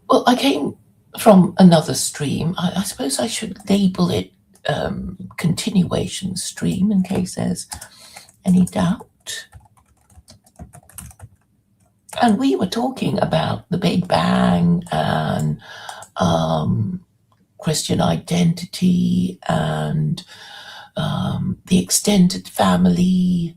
Well, I came from another stream. I suppose I should label it continuation stream in case there's any doubt. And we were talking about the Big Bang and Christian identity and the extended family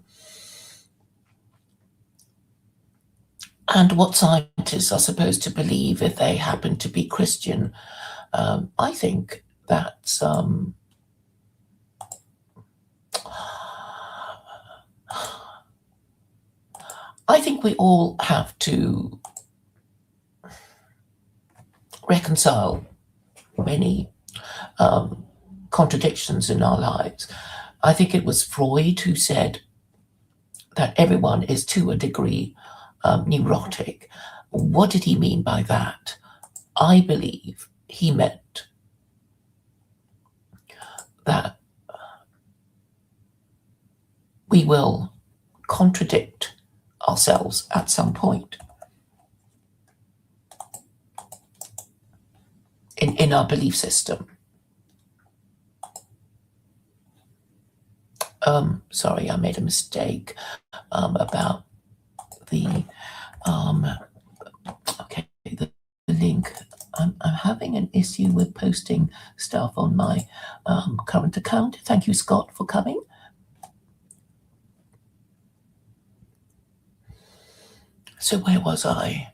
and what scientists are supposed to believe if they happen to be Christian. I think that's I think we all have to reconcile many contradictions in our lives. I think it was Freud who said that everyone is to a degree neurotic. What did he mean by that? I believe he meant that we will contradict ourselves at some point in our belief system. Sorry, I made a mistake about the okay, the link. I'm having an issue with posting stuff on my current account. Thank you, Scott, for coming. So where was I?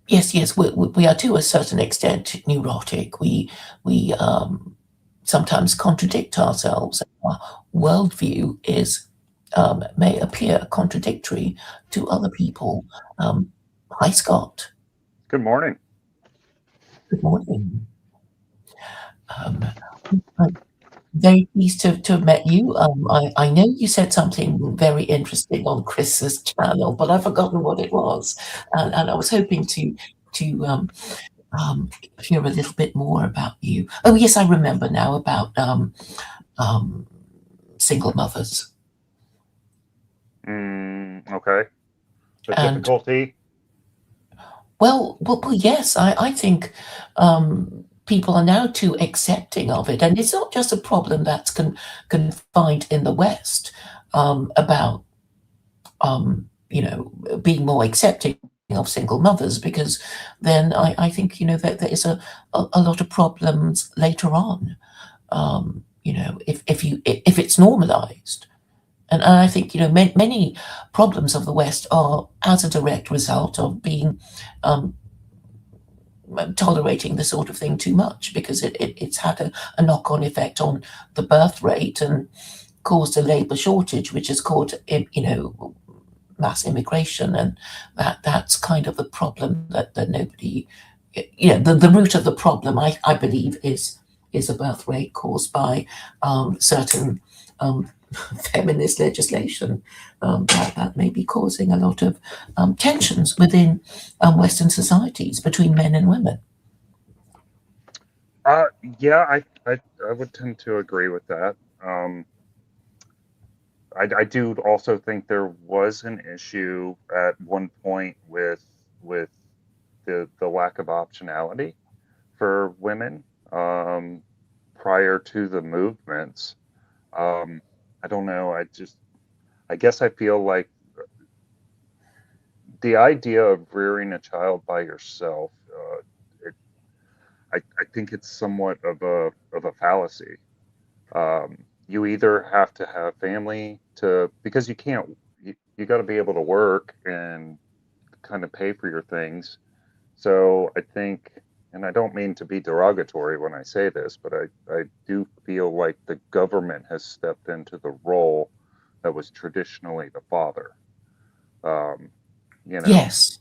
Yes, we are to a certain extent neurotic. We sometimes contradict ourselves. Our worldview is may appear contradictory to other people. Hi, Scott. Good morning. Good morning. I'm very pleased to have met you. I know you said something very interesting on Chris's channel, but I've forgotten what it was, and I was hoping to hear a little bit more about you. Oh, yes, I remember now about single mothers. Okay. The And difficulty. well, yes, I think people are now too accepting of it, and it's not just a problem that's confined in the West about being more accepting of single mothers, because then I think that there is a lot of problems later on. If it's normalized. And I think many problems of the West are as a direct result of being tolerating this sort of thing too much, because it's had a knock-on effect on the birth rate and caused a labour shortage, which has caused mass immigration, and that's kind of the problem that nobody, the root of the problem, I believe, is a birth rate caused by certain feminist legislation that may be causing a lot of tensions within Western societies between men and women. Yeah, I would tend to agree with that. I do also think there was an issue at one point with the lack of optionality for women prior to the movements. I don't know. I guess I feel like the idea of rearing a child by yourself, I think it's somewhat of a fallacy. You either have to have family because you can't, you got to be able to work and kind of pay for your things. So I think, and I don't mean to be derogatory when I say this, but I do feel like the government has stepped into the role that was traditionally the father. Yes.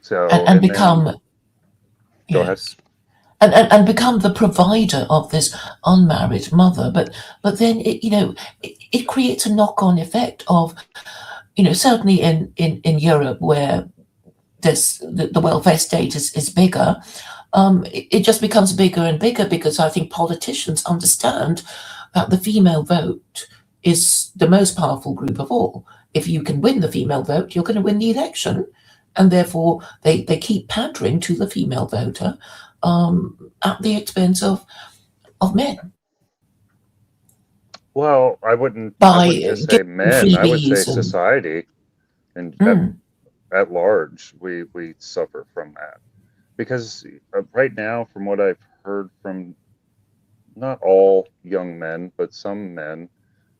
So and become go ahead. yes. And become the provider of this unmarried mother, but then it creates a knock-on effect of, certainly in Europe, where the welfare state is bigger, it just becomes bigger and bigger, because I think politicians understand that the female vote is the most powerful group of all. If you can win the female vote, you're going to win the election. and therefore they keep pandering to the female voter at the expense of men Well, I by wouldn't just say giving men. I would say freebies and society and mm, at large, we suffer from that because right now, from what I've heard from not all young men, but some men,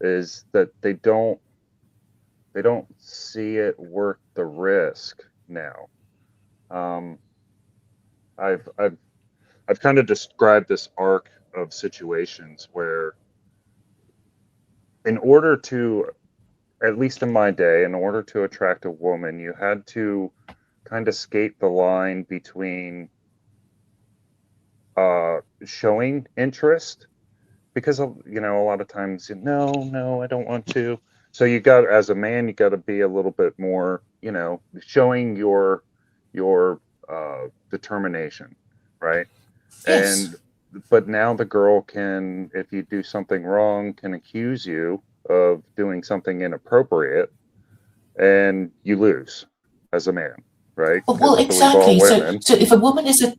is that they don't see it worth the risk now. Um, I've I've I've kind of described this arc of situations where, in order to, at least in my day, in order to attract a woman, you had to kind of skate the line between showing interest because a lot of times, no, I don't want to. So you got, as a man, you got to be a little bit more, showing your determination, right? yes, And but now the girl can, if you do something wrong, can accuse you of doing something inappropriate, and you lose as a man, right? well, And I believe all exactly. So women. if a woman is a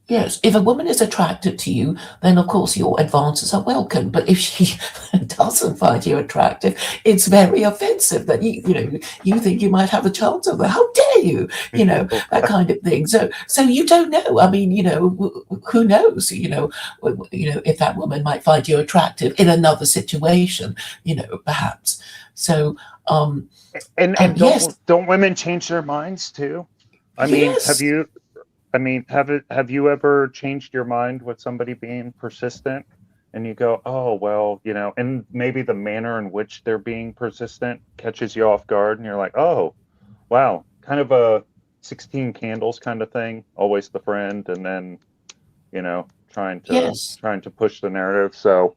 yes, if a woman is attracted to you, then of course your advances are welcome. But if she doesn't find you attractive, it's very offensive that you think you might have a chance of her. How dare you? That kind of thing. So you don't know. I mean, who knows? If that woman might find you attractive in another situation, perhaps. So And yes, don't women change their minds too? I mean, yes. have you ever changed your mind with somebody being persistent, and you go, oh well, and maybe the manner in which they're being persistent catches you off guard, and you're like, oh wow, kind of a 16 candles kind of thing, always the friend, and then trying to Yes. push the narrative. So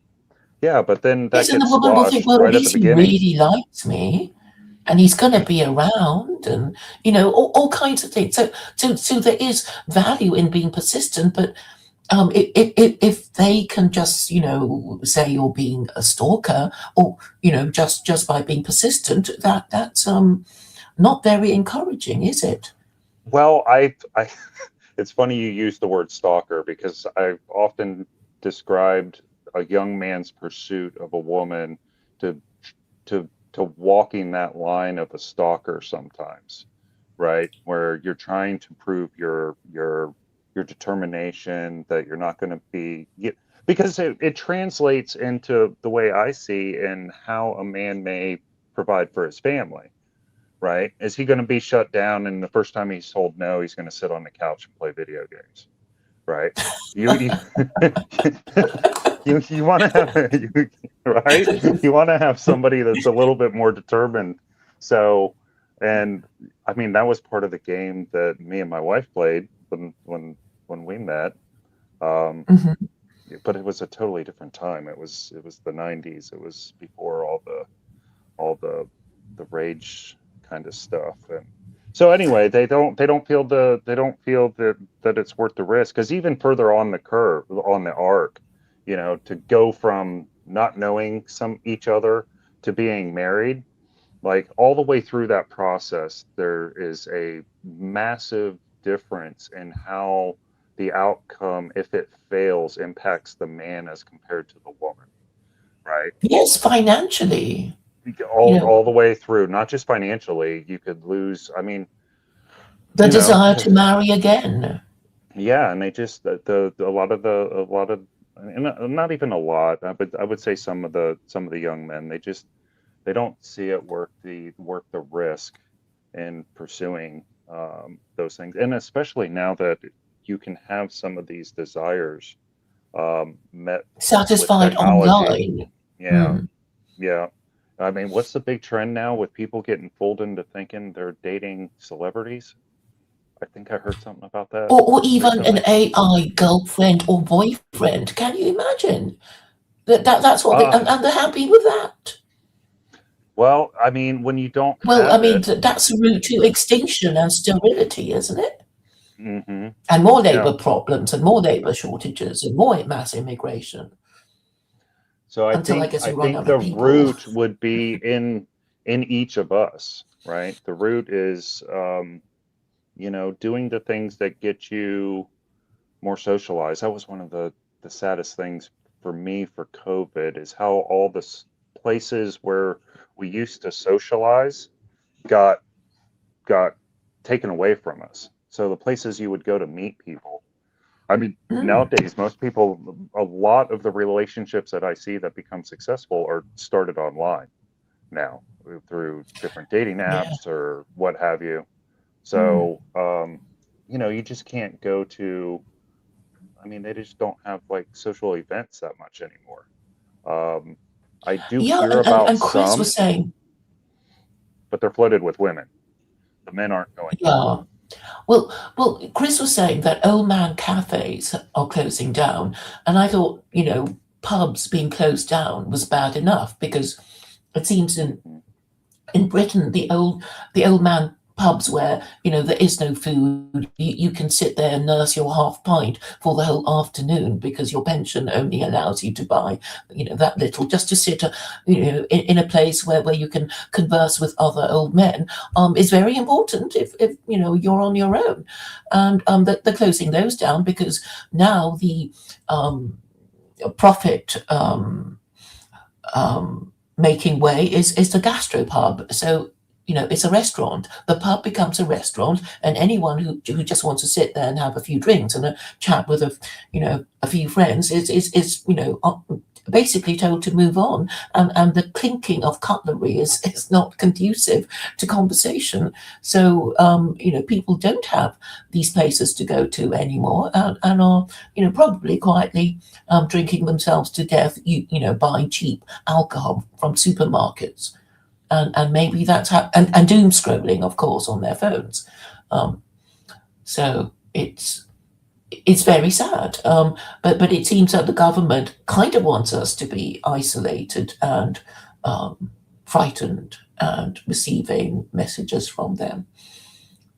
yeah, but then that Yes, and the gets woman will think, squashed well, at right at the least he beginning. really likes me and he's going to be around and, all kinds of things. So there is value in being persistent, but if they can just, say you're being a stalker or, just by being persistent, that's not very encouraging, is it? Well, I it's funny you use the word stalker because I've often described a young man's pursuit of a woman to to walking that line of a stalker sometimes, right? Where you're trying to prove your determination that you're not going to because it translates into the way I see and how a man may provide for his family, right? Is he going to be shut down and the first time he's told no, he's going to sit on the couch and play video games, right? You you want to have right? You want to have somebody that's a little bit more determined. So, and I mean that was part of the game that me and my wife played when we met. Um, Mhm. but it was a totally different time. It was the 90s. It was before all the rage kind of stuff. And so anyway, they don't feel that it's worth the risk because even further on the curve on the arc, to go from not knowing each other to being married, like all the way through that process, there is a massive difference in how the outcome, if it fails, impacts the man as compared to the woman, right? Yes, financially, you all know, all the way through, not just financially. You could lose. I mean, the desire to marry again. yeah, and they just the a lot of and not even a lot, but I would say some of the young men they don't see it worth the risk in pursuing those things, and especially now that you can have some of these desires met with Satisfied technology. online. Yeah, Mm. yeah. I mean, what's the big trend now with people getting fooled into thinking they're dating celebrities? I think I heard something about that Or even an recently. AI girlfriend or boyfriend. Can you imagine? That's what Ah, and they're happy with that. well, I mean, when you don't Well, I have mean, it, that's a route to extinction and sterility, isn't it? hmm And more yeah. labour problems and more labour shortages and more mass immigration So until I guess I we run think out of the people. root would be in each of us, right? The root is doing the things that get you more socialized. That was one of the saddest things for me for COVID, is how all the places where we used to socialize got got taken away from us. So the places you would go to meet people. I mean, Mm. nowadays, most people, a lot of the relationships that I see that become successful are started online now through different dating Yeah. apps or what have you. Mm. So, you just can't go to, I mean, they just don't have like social events that much anymore. Um, I do Yeah, hear about and Chris some, was saying, but they're flooded with women. The men aren't going to them. yeah. Well, Chris was saying that old man cafes are closing down, and I thought, pubs being closed down was bad enough because it seems Mhm. in Britain the old man pubs where there is no food, you can sit there and nurse your half pint for the whole afternoon because your pension only allows you to buy that little just to sit in a place where you can converse with other old men is very important if you're on your own, and they're closing those down because now the profit making way is the gastropub. So it's a restaurant. The pub becomes a restaurant, and anyone who just wants to sit there and have a few drinks and a chat with a few friends is basically told to move on, and the clinking of cutlery is not conducive to conversation. So people don't have these places to go to anymore, and are probably quietly drinking themselves to death. Buying cheap alcohol from supermarkets, and maybe that's how, and doom scrolling, of course, on their phones. Um, so it's very sad. But it seems that the government kind of wants us to be isolated and frightened and receiving messages from them.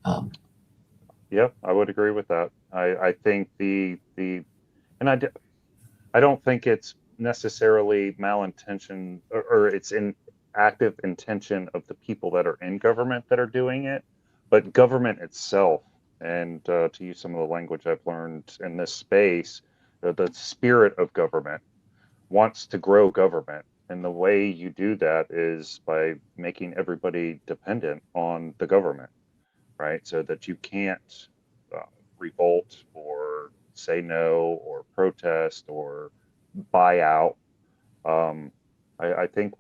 Um, Yep, I would agree with that. I think and I don't think it's necessarily malintention, or it's in active intention of the people that are in government that are doing it, but government itself, and to use some of the language I've learned in this space, the spirit of government wants to grow government. And the way you do that is by making everybody dependent on the government, right? So that you can't uh, revolt or say no or protest or buy out. Um, I think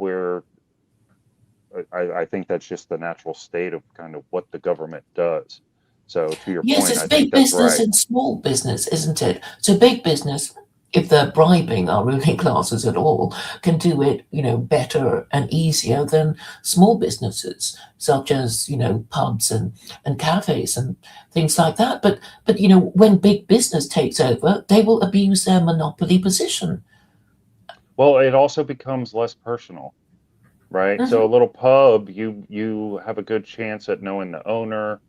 I think that's just the natural state of kind of what the government does. So to your Yes, point, it's I think big that's business right. and small business, isn't it? So big business, if they're bribing our ruling classes at all, can do it, better and easier than small businesses, such as, pubs and cafes and things like that. But when big business takes over, they will abuse their monopoly position. Well, it also becomes less personal, right? So a Hmm. little pub, you have a good chance at knowing the owner.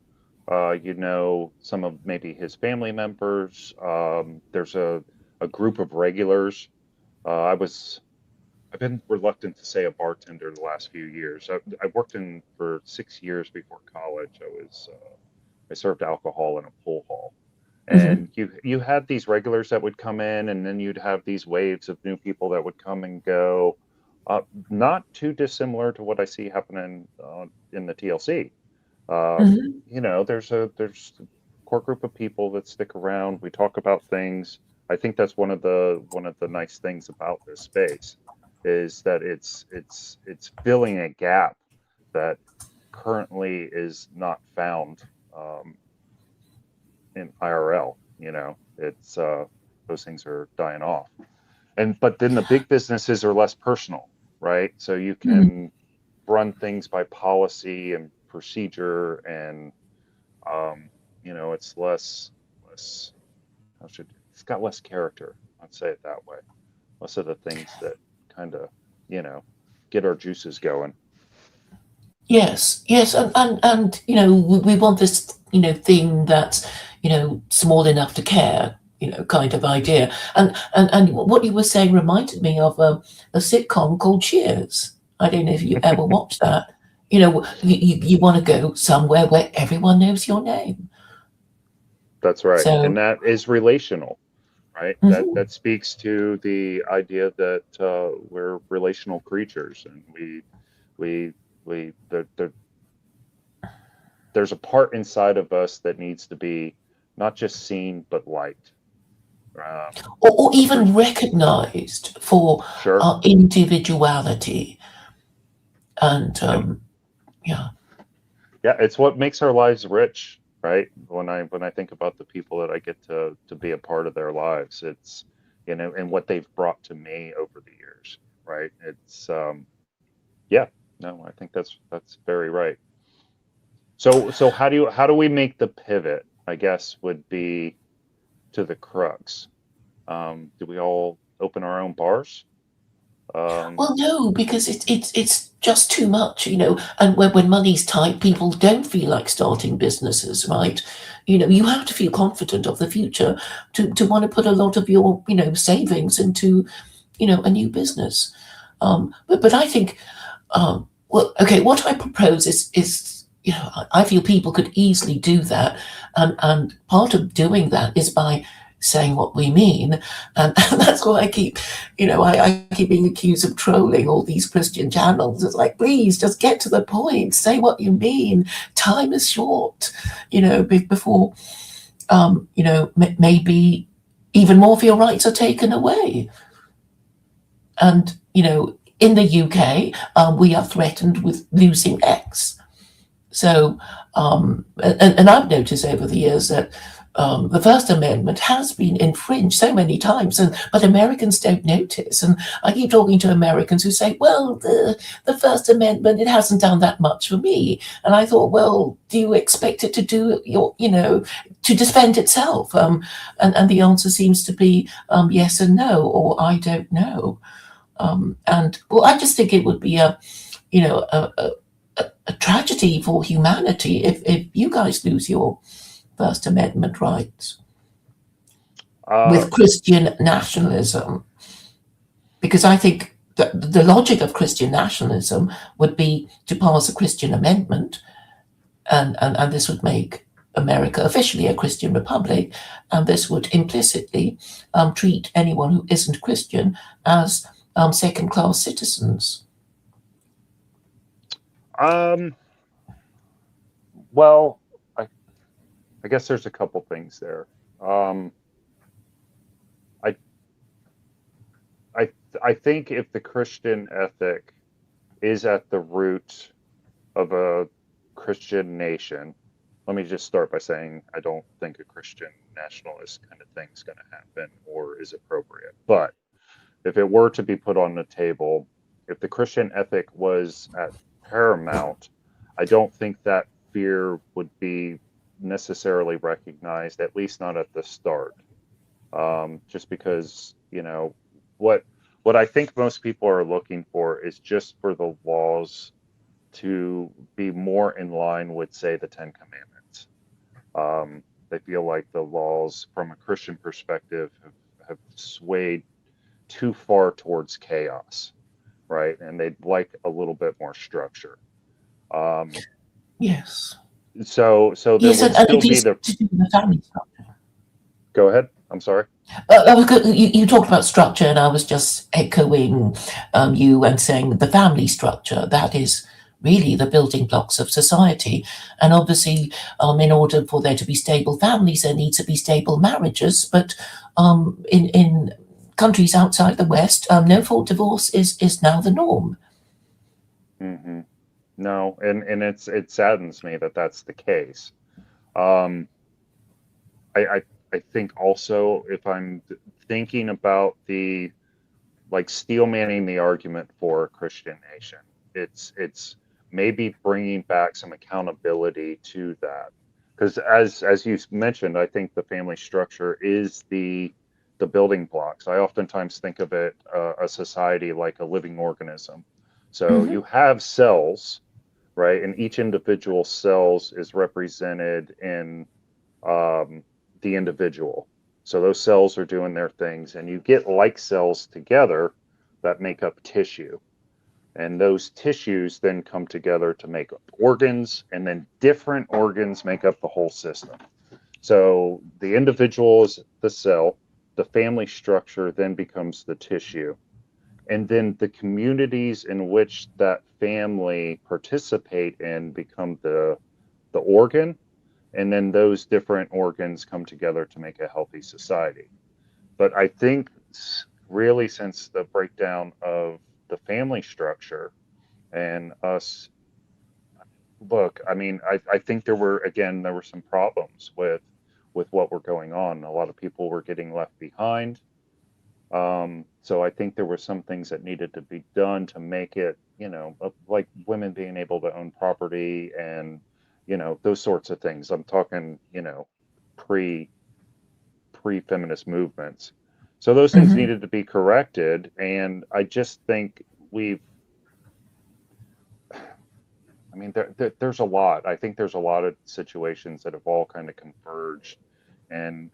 Some of maybe his family members. There's a group of regulars. I've been reluctant to say a bartender the last few years. I worked in for 6 years before college. I served alcohol in a pool hall, Hmm. and you had these regulars that would come in, and then you'd have these waves of new people that would come and go. Not too dissimilar to what I see happening in the TLC. Hmm. There's a core group of people that stick around. We talk about things. I think that's one of the nice things about this space is that it's filling a gap that currently is not found um, in IRL. It's those things are dying off. And but then the big businesses are less personal, right? So you Hmm. can run things by policy and procedure, and it's less it's got less character. I'd say it that way. Less of the things that kind of you know get our juices going. Yes, yes, and we want this thing that's small enough to care, kind of idea. And what you were saying reminded me of a sitcom called Cheers. I don't know if you ever watched that. You want to go somewhere where everyone knows your name. That's right, and So, that is relational, right? That mhm. speaks to the idea that we're relational creatures, and we we there's a part inside of us that needs to be not just seen but liked. Or There's even recognized for sure, our individuality. And and yeah, yeah, it's what makes our lives rich, right? When I think about the people that I get to be a part of their lives, it's and what they've brought to me over the years, right? It's yeah, no, I think that's very right. So how do we make the pivot? I guess would be to the crux. Do we all open our own bars? Um, well, no, because it's just too much, And when money's tight, people don't feel like starting businesses, right? You have to feel confident of the future to want to put a lot of your savings into a new business. But I think well, okay, what I propose is I feel people could easily do that, and part of doing that is by saying what we mean, and that's why I keep, I keep being accused of trolling all these Christian channels. It's like, please just get to the point, say what you mean. Time is short, before, maybe even more of your rights are taken away. And, in the UK, we are threatened with losing X. So, and I've noticed over the years that the First Amendment has been infringed so many times, but Americans don't notice. And I keep talking to Americans who say, well, the First Amendment, it hasn't done that much for me. And I thought, well, do you expect it to do to defend itself? And the answer seems to be yes and no, or I don't know. And well, I just think it would be you know, a tragedy for humanity if you guys lose your First Amendment rights uh, with Christian nationalism. Because I think that the logic of Christian nationalism would be to pass a Christian amendment, and this would make America officially a Christian republic, and this would implicitly treat anyone who isn't Christian as second class citizens. um, well, I, I guess there's a couple things there. Um, I I I think if the Christian ethic is at the root of a Christian nation, let me just start by saying I don't think a Christian nationalist kind of thing is going to happen or is appropriate. But if it were to be put on the table, if the Christian ethic was at paramount, I don't think that fear would be necessarily recognized, at least not at the start. Just because, what what I think most people are looking for is just for the laws to be more in line with, say, the Ten Commandments. They feel like the laws, from a Christian perspective, have swayed too far towards chaos, right? And they'd like a little bit more structure. Um, Yes. so there Yes, would and still it be is the. to do with the family structure. Go ahead. I'm sorry. You talked about structure, and I was just echoing you and saying that the family structure, that is really the building blocks of society. And obviously, in order for there to be stable families, there needs to be stable marriages. But in countries outside the West, no fault divorce is now the norm. Hmm. No, and it saddens me that that's the case. Um, I think also, if I'm thinking about the, like, steel manning the argument for a Christian nation, it's maybe bringing back some accountability to that, because as you mentioned, I think the family structure is the building blocks. I oftentimes think of it, a society like a living organism. So Hmm. you have cells, right, and each individual cells is represented in um, the individual. So those cells are doing their things, and you get like cells together that make up tissue. And those tissues then come together to make up organs, and then different organs make up the whole system. So the individual is the cell, the family structure then becomes the tissue, and then the communities in which that family participate in become the organ, and then those different organs come together to make a healthy society. But I think really since the breakdown of the family structure and us, look, I mean, I think there were some problems with what were going on. A lot of people were getting left behind. So I think there were some things that needed to be done to make it, like women being able to own property and, those sorts of things. I'm talking, pre feminist movements. So those things Hmm. needed to be corrected, and I just think we've. I mean, there's a lot. I think there's a lot of situations that have all kind of converged, and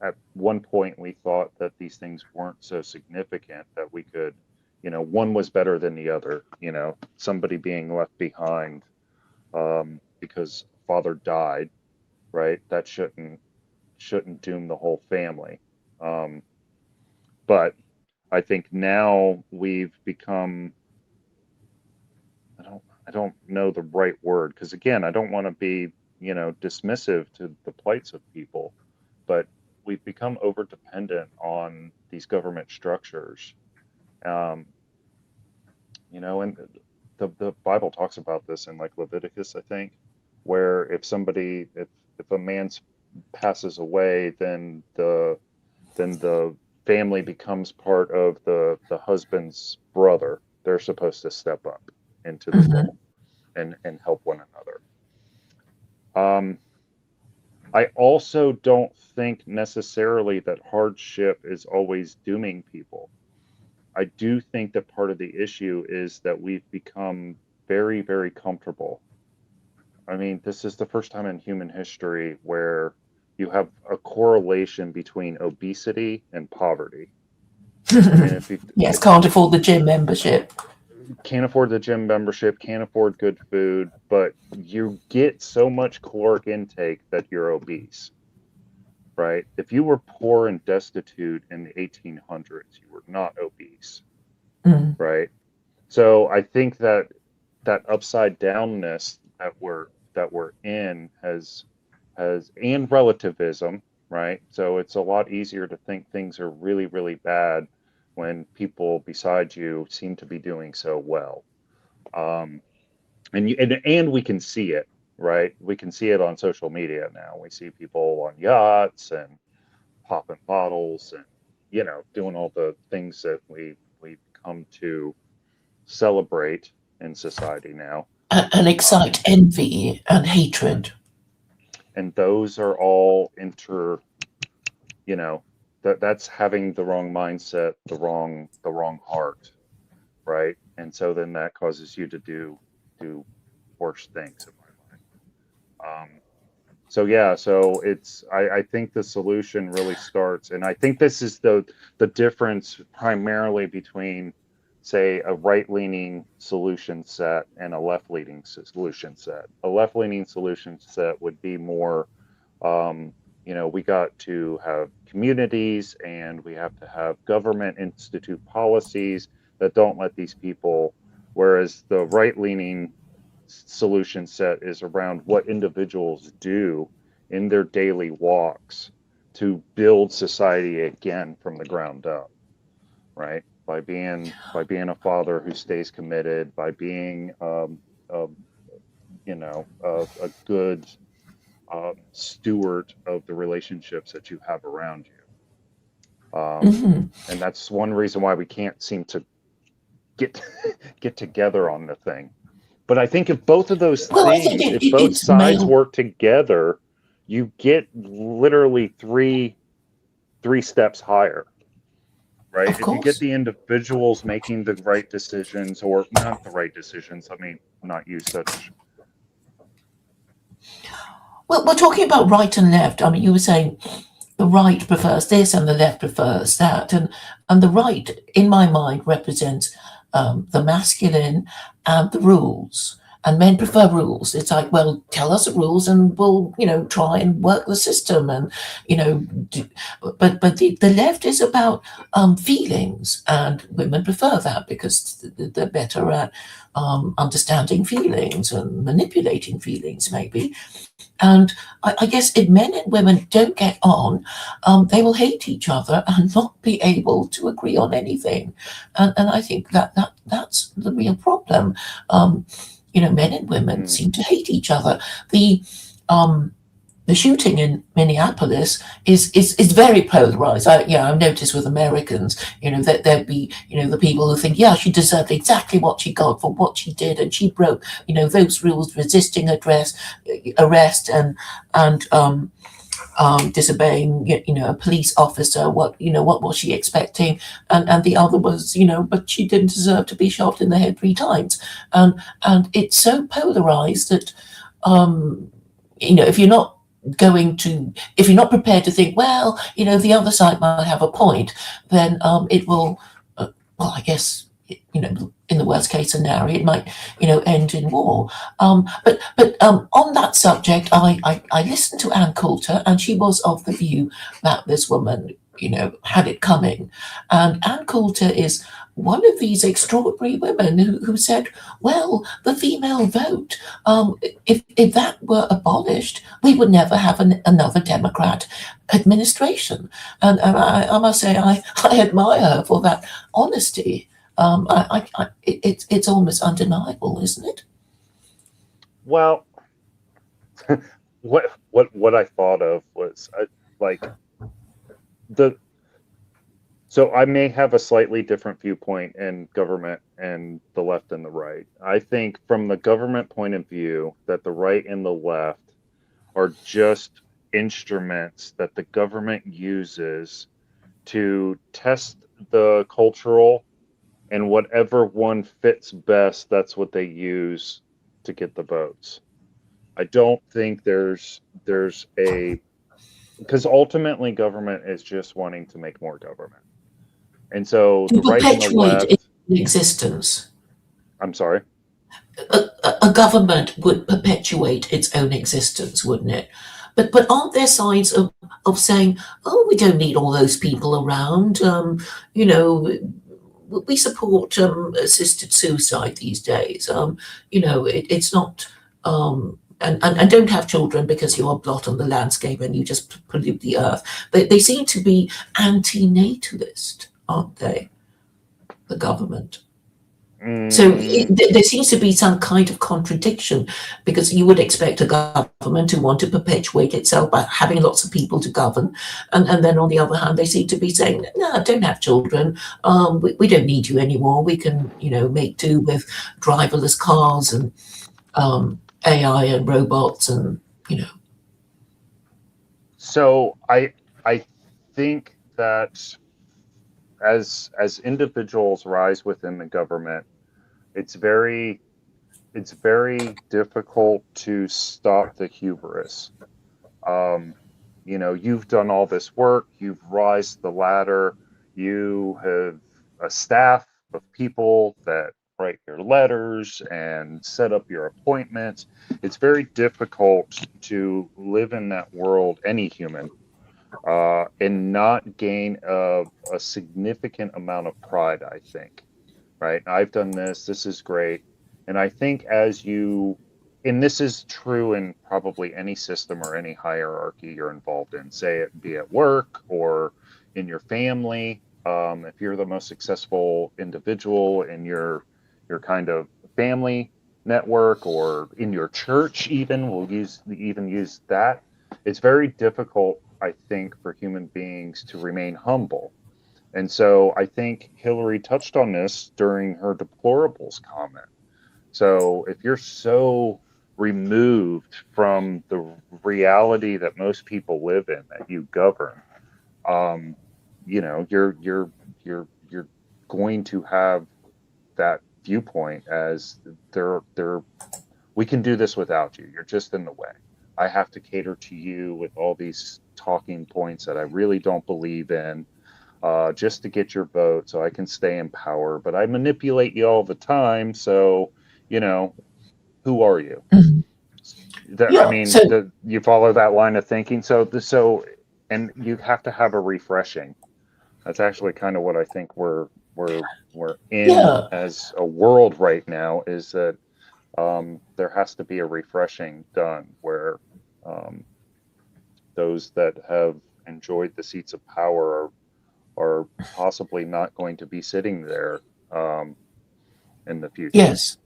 at one point we thought that these things weren't so significant that we could, one was better than the other. Somebody being left behind because father died, right? That shouldn't doom the whole family. Um, but I think now we've become, I don't know the right word, because again, I don't want to be, dismissive to the plights of people, but we've become over dependent on these government structures. Um, and the Bible talks about this in like Leviticus, I think, where if a man passes away, then the family becomes part of the husband's brother. They're supposed to step up into the Hmm. role and help one another. Um, I also don't think necessarily that hardship is always dooming people. I do think that part of the issue is that we've become very, very comfortable. I mean, this is the first time in human history where you have a correlation between obesity and poverty. I mean, Yes, if can't afford the gym membership. can't afford the gym membership, can't afford good food, but you get so much caloric intake that you're obese, right? If you were poor and destitute in the 1800s, you were not obese, Mm. right? So I think that upside downness that we're in has and relativism, right? So it's a lot easier to think things are really, really bad when people beside you seem to be doing so well. Um, and we can see it, right? We can see it on social media now. We see people on yachts and popping bottles and doing all the things that we've come to celebrate in society now. And excite Um, envy and hatred. and those are all you know, that's having the wrong mindset, the wrong heart, right? And so then that causes you to do worse things in my mind. So yeah, so I think the solution really starts, and I think this is the difference primarily between, say, a right-leaning solution set and a left-leaning solution set. A left-leaning solution set would be more, we got to have communities and we have to have government institute policies that don't let these people, whereas the right-leaning solution set is around what individuals do in their daily walks to build society again from the ground up, right? By being a father who stays committed, by being a, a good steward of the relationships that you have around you. Hmm. And that's one reason why we can't seem to get get together on the thing. But I think if both of those Well, I think things, if both it's sides male, work together, you get literally three steps higher, right? of If you get course. the individuals making the right decisions, or not the right decisions, let me not use such. Well, we're talking about right and left. I mean, you were saying the right prefers this and the left prefers that, and the right, in my mind, represents the masculine and the rules, and men prefer rules. It's like, well, tell us the rules and we'll, try and work the system. And, do, but the left is about feelings, and women prefer that because they're better at understanding feelings and manipulating feelings, maybe. And I guess if men and women don't get on, they will hate each other and not be able to agree on anything. And I think that's the real problem. Men and women Mm. seem to hate each other. Um, the shooting in Minneapolis is very polarized. I've noticed with Americans, that there'd be, the people who think, yeah, she deserved exactly what she got for what she did, and she broke, those rules, resisting arrest and disobeying, a police officer. What was she expecting? And the other was, but she didn't deserve to be shot in the head 3 times. And it's so polarized that, if you're not if you're not prepared to think, well, the other side might have a point, then it will, I guess, in the worst case scenario, it might, end in war. But on that subject, I listened to Ann Coulter, and she was of the view that this woman, had it coming. And Ann Coulter is one of these extraordinary women who said, well, the female vote, if that were abolished, we would never have another Democrat administration. And I must say, I admire her for that honesty. It's almost undeniable, isn't it? Well, what I thought of was like the so I may have a slightly different viewpoint in government and the left and the right. I think from the government point of view that the right and the left are just instruments that the government uses to test the cultural, and whatever one fits best, that's what they use to get the votes. I don't think there's a because ultimately government is just wanting to make more government. And so To the right and the perpetuate its left, existence. I'm sorry. A government would perpetuate its own existence, wouldn't it? But aren't there signs of saying, oh, we don't need all those people around? You know, we support assisted suicide these days. It's not. And don't have children because you're a blot on the landscape and you just pollute the earth. They seem to be anti-natalist, aren't they? The government. So Mm, there seems to be some kind of contradiction, because you would expect a government to want to perpetuate itself by having lots of people to govern, and then on the other hand, they seem to be saying, "No, don't have children. We don't need you anymore. We can, make do with driverless cars and AI and robots, and you know." so I think that as individuals rise within the government, it's very it's very difficult to stop the hubris. Um, you've done all this work, you've rised the ladder, you have a staff of people that write your letters and set up your appointments. It's very difficult to live in that world, any human, and not gain a significant amount of pride, I think. Right? I've done this, this is great. And I think and this is true in probably any system or any hierarchy you're involved in, say it be at work or in your family. If you're the most successful individual in your kind of family network, or in your church, even even use that. It's very difficult, I think, for human beings to remain humble. And so I think Hillary touched on this during her deplorables comment. So if you're so removed from the reality that most people live in, that you govern, um, you're going to have that viewpoint as they're we can do this without you. You're just in the way. I have to cater to you with all these talking points that I really don't believe in, just to get your vote so I can stay in power. But I manipulate you all the time. So, you know, who are you? Mhm. I Yeah. mean, So you follow that line of thinking. And you have to have a refreshing. That's actually kind of what I think we're in yeah, as a world right now, is that there has to be a refreshing done where um, those that have enjoyed the seats of power are possibly not going to be sitting there um, in the future. yes.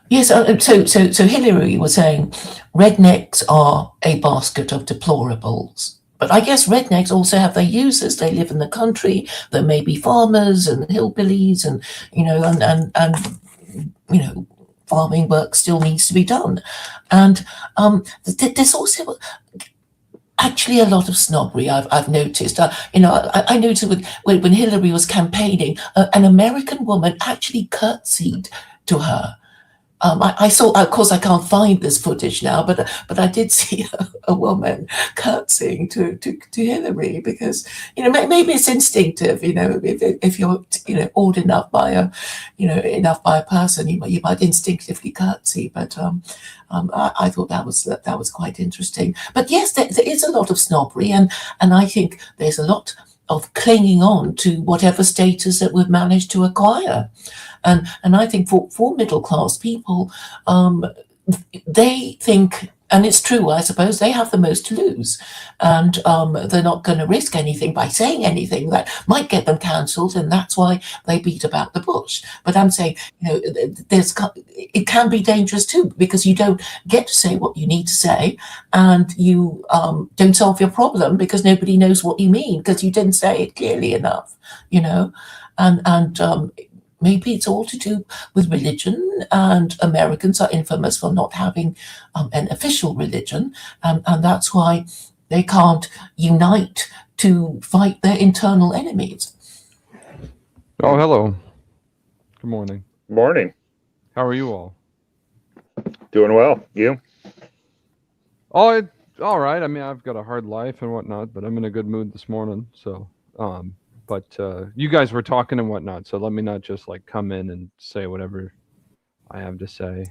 Yes, so Hillary was saying rednecks are a basket of deplorables. But I guess rednecks also have their uses. They live in the country. There may be farmers and hillbillies, and and farming work still needs to be done. And there's also actually a lot of snobbery I've noticed. I noticed when Hillary was campaigning, an American woman actually curtsied to her. I saw, of course, I can't find this footage now, but I did see a woman curtsying to Hillary because maybe it's instinctive. If you're awed enough by a person, you might instinctively curtsy. But I thought that was quite interesting. But yes, there is a lot of snobbery, and I think there's a lot of clinging on to whatever status that we've managed to acquire. And I think for middle class people, they think, and it's true, I suppose, they have the most to lose, and they're not going to risk anything by saying anything that might get them cancelled, and that's why they beat about the bush. But I'm saying, it can be dangerous too, because you don't get to say what you need to say, and you don't solve your problem because nobody knows what you mean because you didn't say it clearly enough, and maybe it's all to do with religion, and Americans are infamous for not having an official religion, and that's why they can't unite to fight their internal enemies. Oh, hello. Good morning. Morning. How are you all? Doing well. You? Oh, all right. I mean, I've got a hard life and whatnot, but I'm in a good mood this morning. So, but you guys were talking and whatnot, so let me not just like come in and say whatever I have to say.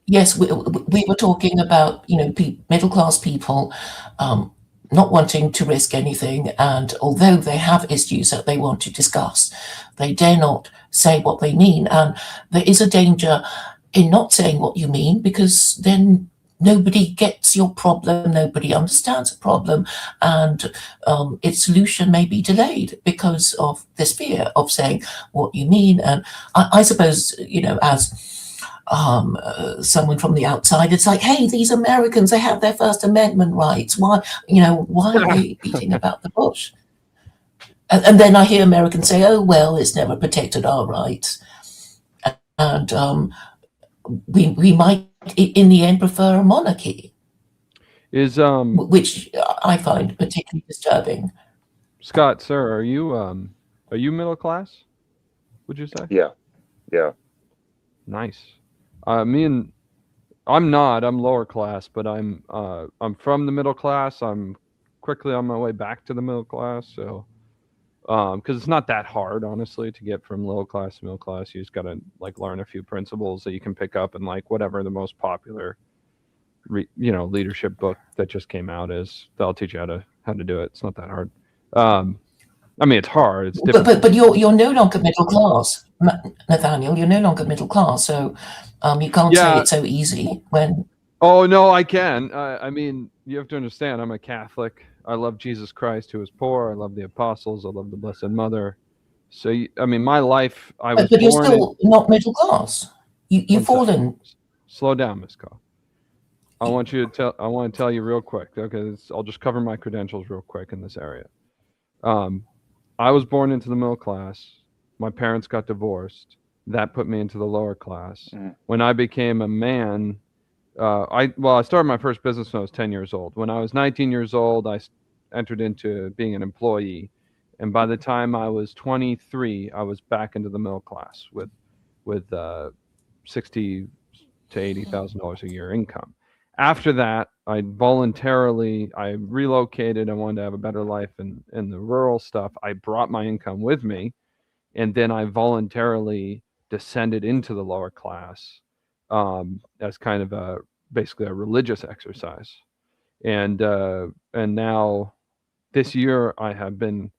Yes, we were talking about middle class people not wanting to risk anything, and although they have issues that they want to discuss, they dare not say what they mean, and there is a danger in not saying what you mean because then nobody gets your problem, nobody understands the problem, and its solution may be delayed because of this fear of saying what you mean. And I suppose, as someone from the outside, it's like, hey, these Americans, they have their First Amendment rights. Why are they beating about the bush? And then I hear Americans say, oh, well, it's never protected our rights. And we might, in the end, prefer a monarchy, Is which I find particularly disturbing. Scott, sir, are you middle class? Would you say? Yeah. Nice. I'm not. I'm lower class, but I'm from the middle class. I'm quickly on my way back to the middle class. So, because it's not that hard, honestly, to get from low class to middle class. You just gotta like learn a few principles that you can pick up in like whatever the most popular, leadership book that just came out is. They'll teach you how to do it. It's not that hard. I mean, it's hard. It's difficult. But you're no longer middle class, Nathaniel. You're no longer middle class, so you can't say it's so easy when. Oh no, I can. I mean, you have to understand. I'm a Catholic. I love Jesus Christ, who was poor. I love the apostles. I love the Blessed Mother. So, I mean, my life. But you're still not middle class. You've fallen. Slow down, Miss Call. I want to tell you real quick. Okay, I'll just cover my credentials real quick in this area. I was born into the middle class. My parents got divorced. That put me into the lower class. When I became a man, I started my first business when I was 10 years old. When I was 19 years old, I entered into being an employee, and by the time I was 23, I was back into the middle class with $60,000 to $80,000 a year income. After that, I relocated. I wanted to have a better life in the rural stuff. I brought my income with me, and then I voluntarily descended into the lower class as kind of basically a religious exercise. And now this year I have been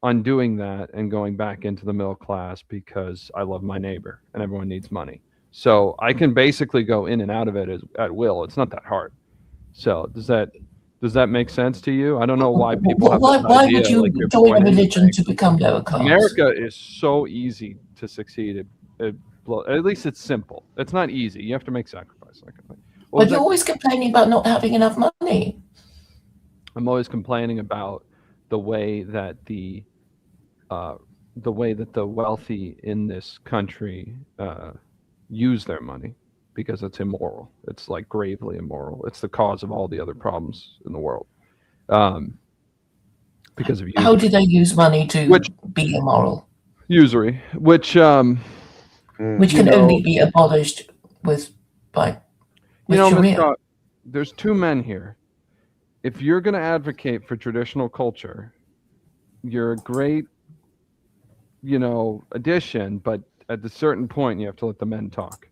undoing that and going back into the middle class because I love my neighbor and everyone needs money. So I can basically go in and out of it at will. It's not that hard. So does that make sense to you? I don't know why people have this Why idea would you like you're join a pointing to religion saying, to become lower class? America is so easy to succeed. At least it's simple. It's not easy. You have to make sacrifice. But you're always complaining about not having enough money. I'm always complaining about the way that the wealthy in this country use their money, because it's immoral. It's like gravely immoral. It's the cause of all the other problems in the world. Because of usury. How do they use money to be immoral? Usury, which can only be abolished with Ms. Scott, there's two men here. If you're going to advocate for traditional culture, you're a great, addition, but at a certain point, you have to let the men talk.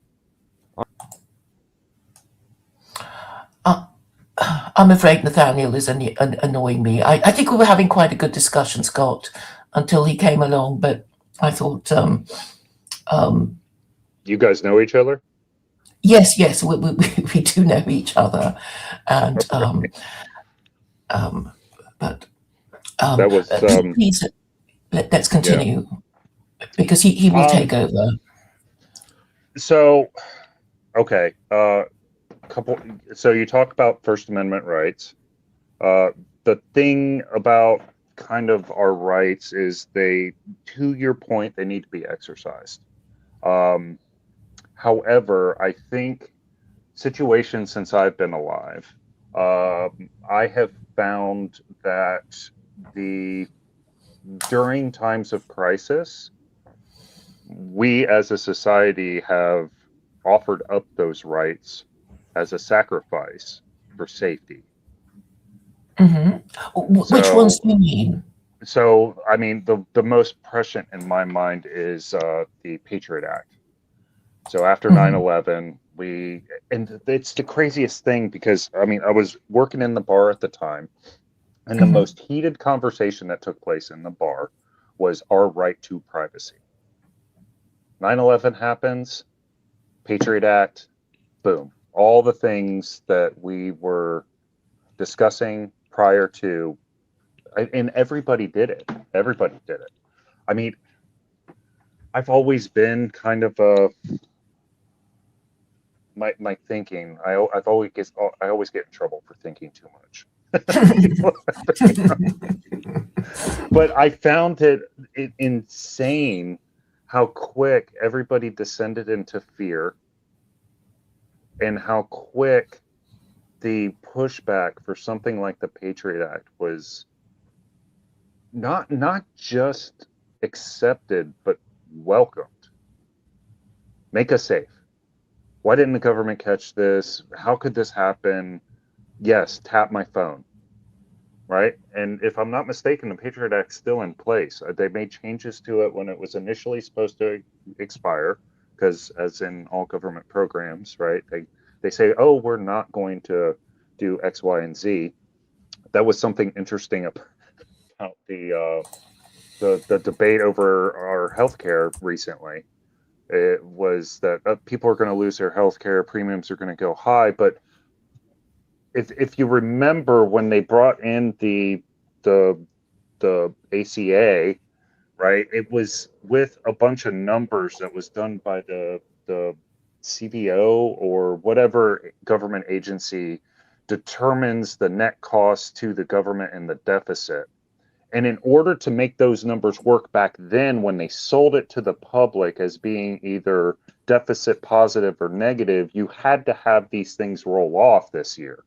I'm afraid Nathaniel is annoying me. I think we were having quite a good discussion, Scott, until he came along, but I thought... you guys know each other? Yes, we do know each other. And, but... that was... please, let's continue, because he will take over. So, okay, so you talk about First Amendment rights. The thing about kind of our rights is to your point, they need to be exercised. However, I think situations since I've been alive, I have found that during times of crisis, we as a society have offered up those rights as a sacrifice for safety. Mm-hmm. Which ones do you mean? So, I mean, the most prescient in my mind is the Patriot Act. So after 9/11, and it's the craziest thing because, I mean, I was working in the bar at the time, and the most heated conversation that took place in the bar was our right to privacy. 9/11 happens, Patriot Act, boom. All the things that we were discussing prior to, and everybody did it. Everybody did it. I mean, I've always been kind of my thinking. I always get in trouble for thinking too much. But I found it insane how quick everybody descended into fear, and how quick the pushback for something like the Patriot Act was not just accepted, but welcomed. Make us safe. Why didn't the government catch this? How could this happen? Yes, tap my phone. Right? And if I'm not mistaken, the Patriot Act's still in place. They made changes to it when it was initially supposed to expire, because as in all government programs, right, they say, oh, we're not going to do X, Y, and Z. That was something interesting about the debate over our healthcare recently. It was that people are going to lose their healthcare, premiums are going to go high, but if you remember when they brought in the ACA, right, it was with a bunch of numbers that was done by the CBO or whatever government agency determines the net cost to the government and the deficit. And in order to make those numbers work back then, when they sold it to the public as being either deficit positive or negative, you had to have these things roll off this year,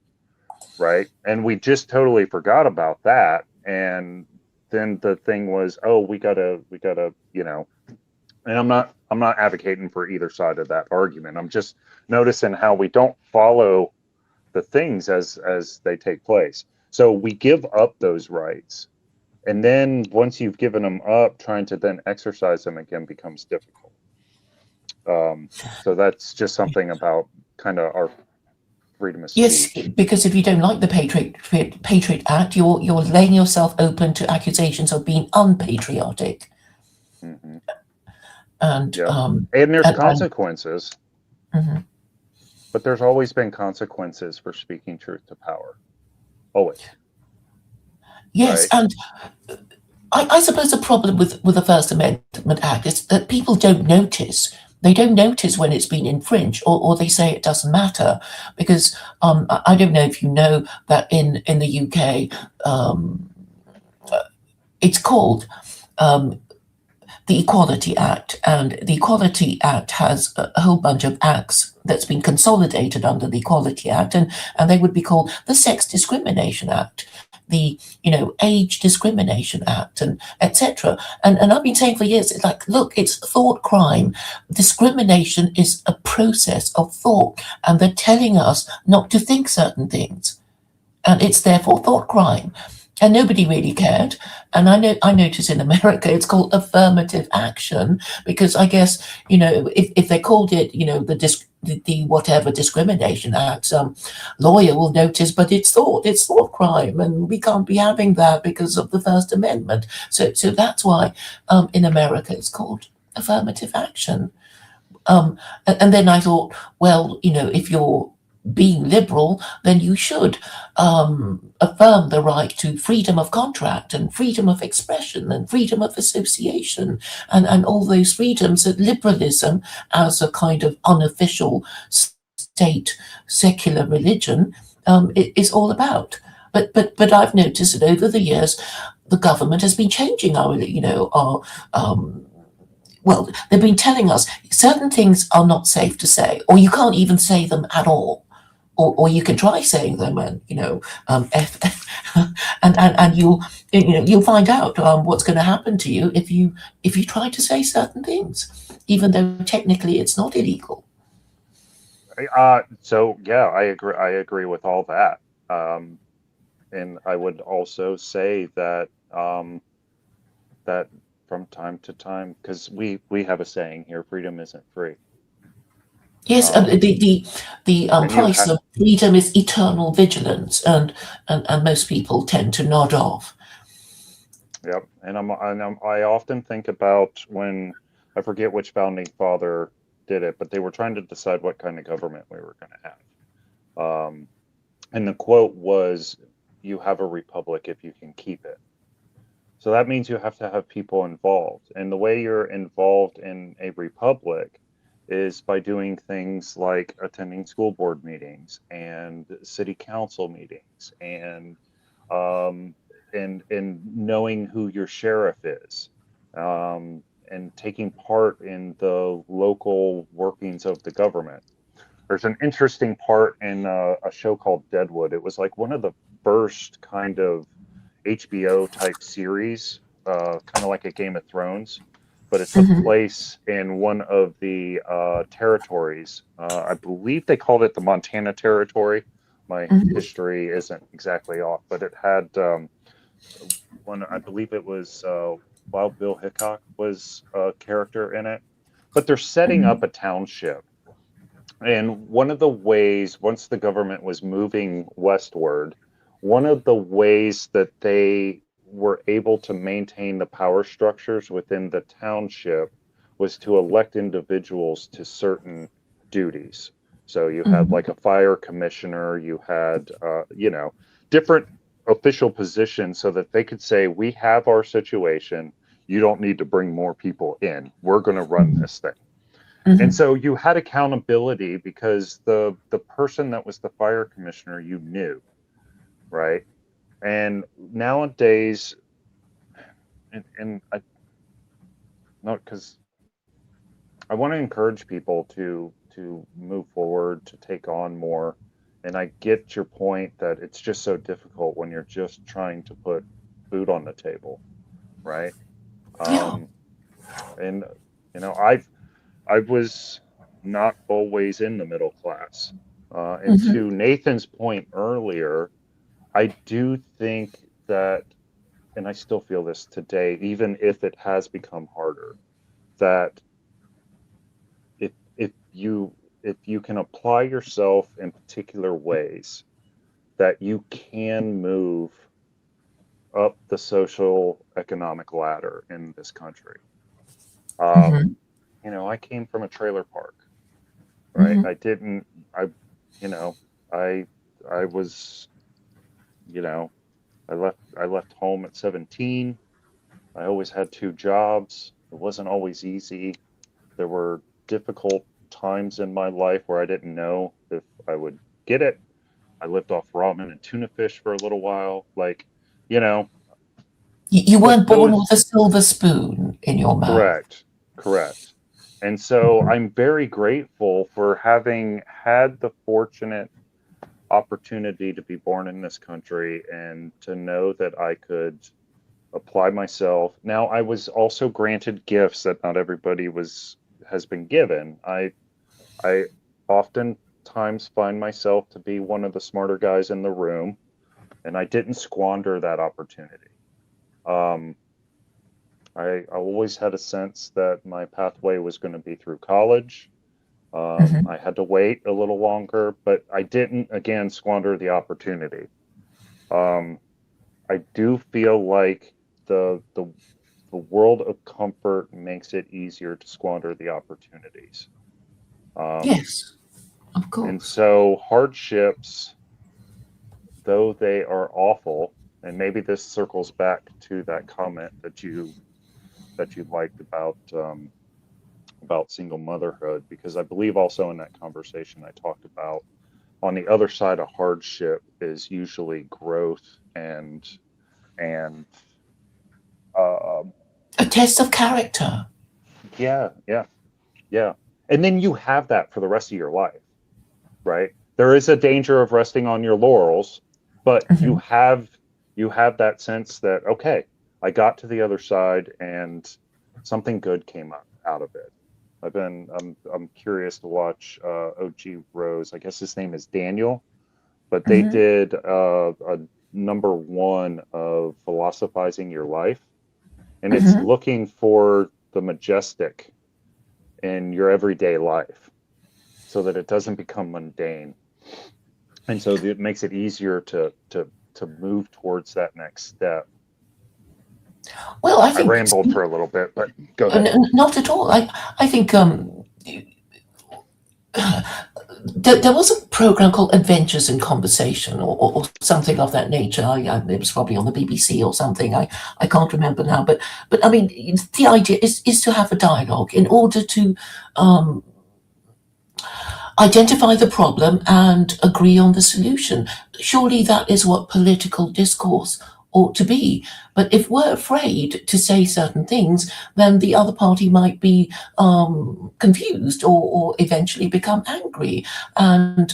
right? And we just totally forgot about that. And then the thing was, oh, we gotta, and I'm not advocating for either side of that argument. I'm just noticing how we don't follow the things as they take place. So we give up those rights. And then once you've given them up, trying to then exercise them again becomes difficult. So that's just something about kind of our freedom of Yes, speech. because if you don't like the Patriot Act, you're laying yourself open to accusations of being unpatriotic, Hmm. and Yeah, and there's and consequences, mhm. but there's always been consequences for speaking truth to power. Always, Yes, right? and I suppose the problem with the First Amendment Act is that people don't notice. They don't notice when it's been infringed, or they say it doesn't matter because I don't know if you know that in the UK, it's called um, the Equality Act, and the Equality Act has a whole bunch of acts that's been consolidated under the Equality Act, and they would be called the Sex Discrimination Act, the Age Discrimination Act, and etc. And I've been saying for years, it's like, look, it's thought crime. Discrimination is a process of thought, and they're telling us not to think certain things, and it's therefore thought crime. And nobody really cared. And I notice in America it's called affirmative action because I guess if they called it the whatever discrimination act, some lawyer will notice, but it's thought crime, and we can't be having that because of the First Amendment. So that's why in America it's called affirmative action. And then I thought, well, if you're being liberal, then you should affirm the right to freedom of contract and freedom of expression and freedom of association and all those freedoms that liberalism, as a kind of unofficial state secular religion, is all about. But I've noticed that over the years, the government has been changing our well, they've been telling us certain things are not safe to say, or you can't even say them at all, or you can try saying them, and and you'll find out what's going to happen to you if you try to say certain things, even though technically it's not illegal. So yeah, I agree with all that. Um, and I would also say that from time to time, because we have a saying here, freedom isn't free. Yes, and Um, the and you price have, of freedom is eternal vigilance, and most people tend to nod off. yep. I often think about when I forget which founding father did it, but they were trying to decide what kind of government we were going to have. And the quote was, "You have a republic if you can keep it." So that means you have to have people involved. And the way you're involved in a republic is by doing things like attending school board meetings and city council meetings um, and knowing who your sheriff is, and taking part in the local workings of the government. There's an interesting part in a show called Deadwood. It was like one of the first kind of HBO type series, kind of like a Game of Thrones, but it took Mhm, place in one of the territories. I believe they called it the Montana Territory. My mhm, history isn't exactly off, but it had one. I believe it was Wild Bill Hickok was a character in it. But they're setting up mhm, a township, and one of the ways, once the government was moving westward, one of the ways that they were able to maintain the power structures within the township was to elect individuals to certain duties. So you had mhm, like a fire commissioner, you had, different official positions so that they could say, we have our situation. You don't need to bring more people in. We're going to run mhm, this thing. And mhm. so you had accountability because the person that was the fire commissioner you knew, right? And nowadays, and I not because I want to encourage people to move forward, to take on more. And I get your point that it's just so difficult when you're just trying to put food on the table, right? Yeah. Um, and I was not always in the middle class. And Mhm, to Nathan's point earlier, I do think that, and I still feel this today, even if it has become harder, that if if you can apply yourself in particular ways, that you can move up the social economic ladder in this country. Hmm. I came from a trailer park, right? Hmm. I didn't, I, you know, I, I was, you know, I left home at 17. I always had two jobs. It wasn't always easy. There were difficult times in my life where I didn't know if I would get it. I lived off ramen and tuna fish for a little while. Like, you know, You but weren't born with those, a silver spoon in your mouth. correct, correct. And so I'm very grateful for having had the fortunate opportunity to be born in this country and to know that I could apply myself. Now, I was also granted gifts that not everybody was has been given. I oftentimes find myself to be one of the smarter guys in the room, and I didn't squander that opportunity. Um, I always had a sense that my pathway was going to be through college. Hmm. I had to wait a little longer, but I didn't, again, squander the opportunity. Um, I do feel like the world of comfort makes it easier to squander the opportunities. Um, Yes, of and course. so hardships, though they are awful, and maybe this circles back to that comment that you liked about single motherhood, because I believe also in that conversation I talked about on the other side of hardship is usually growth and um, A test of character. yeah, yeah, yeah. And then you have that for the rest of your life, right? There is a danger of resting on your laurels, but Hmm. you have that sense that okay, I got to the other side and something good came out of it. I'm curious to watch OG Rose. I guess his name is Daniel, but they Hmm. did a number one of philosophizing your life, and it's Hmm. looking for the majestic in your everyday life so that it doesn't become mundane, and so it makes it easier to move towards that next step. Well, I I think rambled for a little bit, but go ahead. not at all. I think there was a program called Adventures in Conversation or something of that nature. It was probably on the BBC or something. I can't remember now. But I mean, the idea is to have a dialogue in order to um, identify the problem and agree on the solution. Surely that is what political discourse ought to be. But if we're afraid to say certain things, then the other party might be confused or eventually become angry. And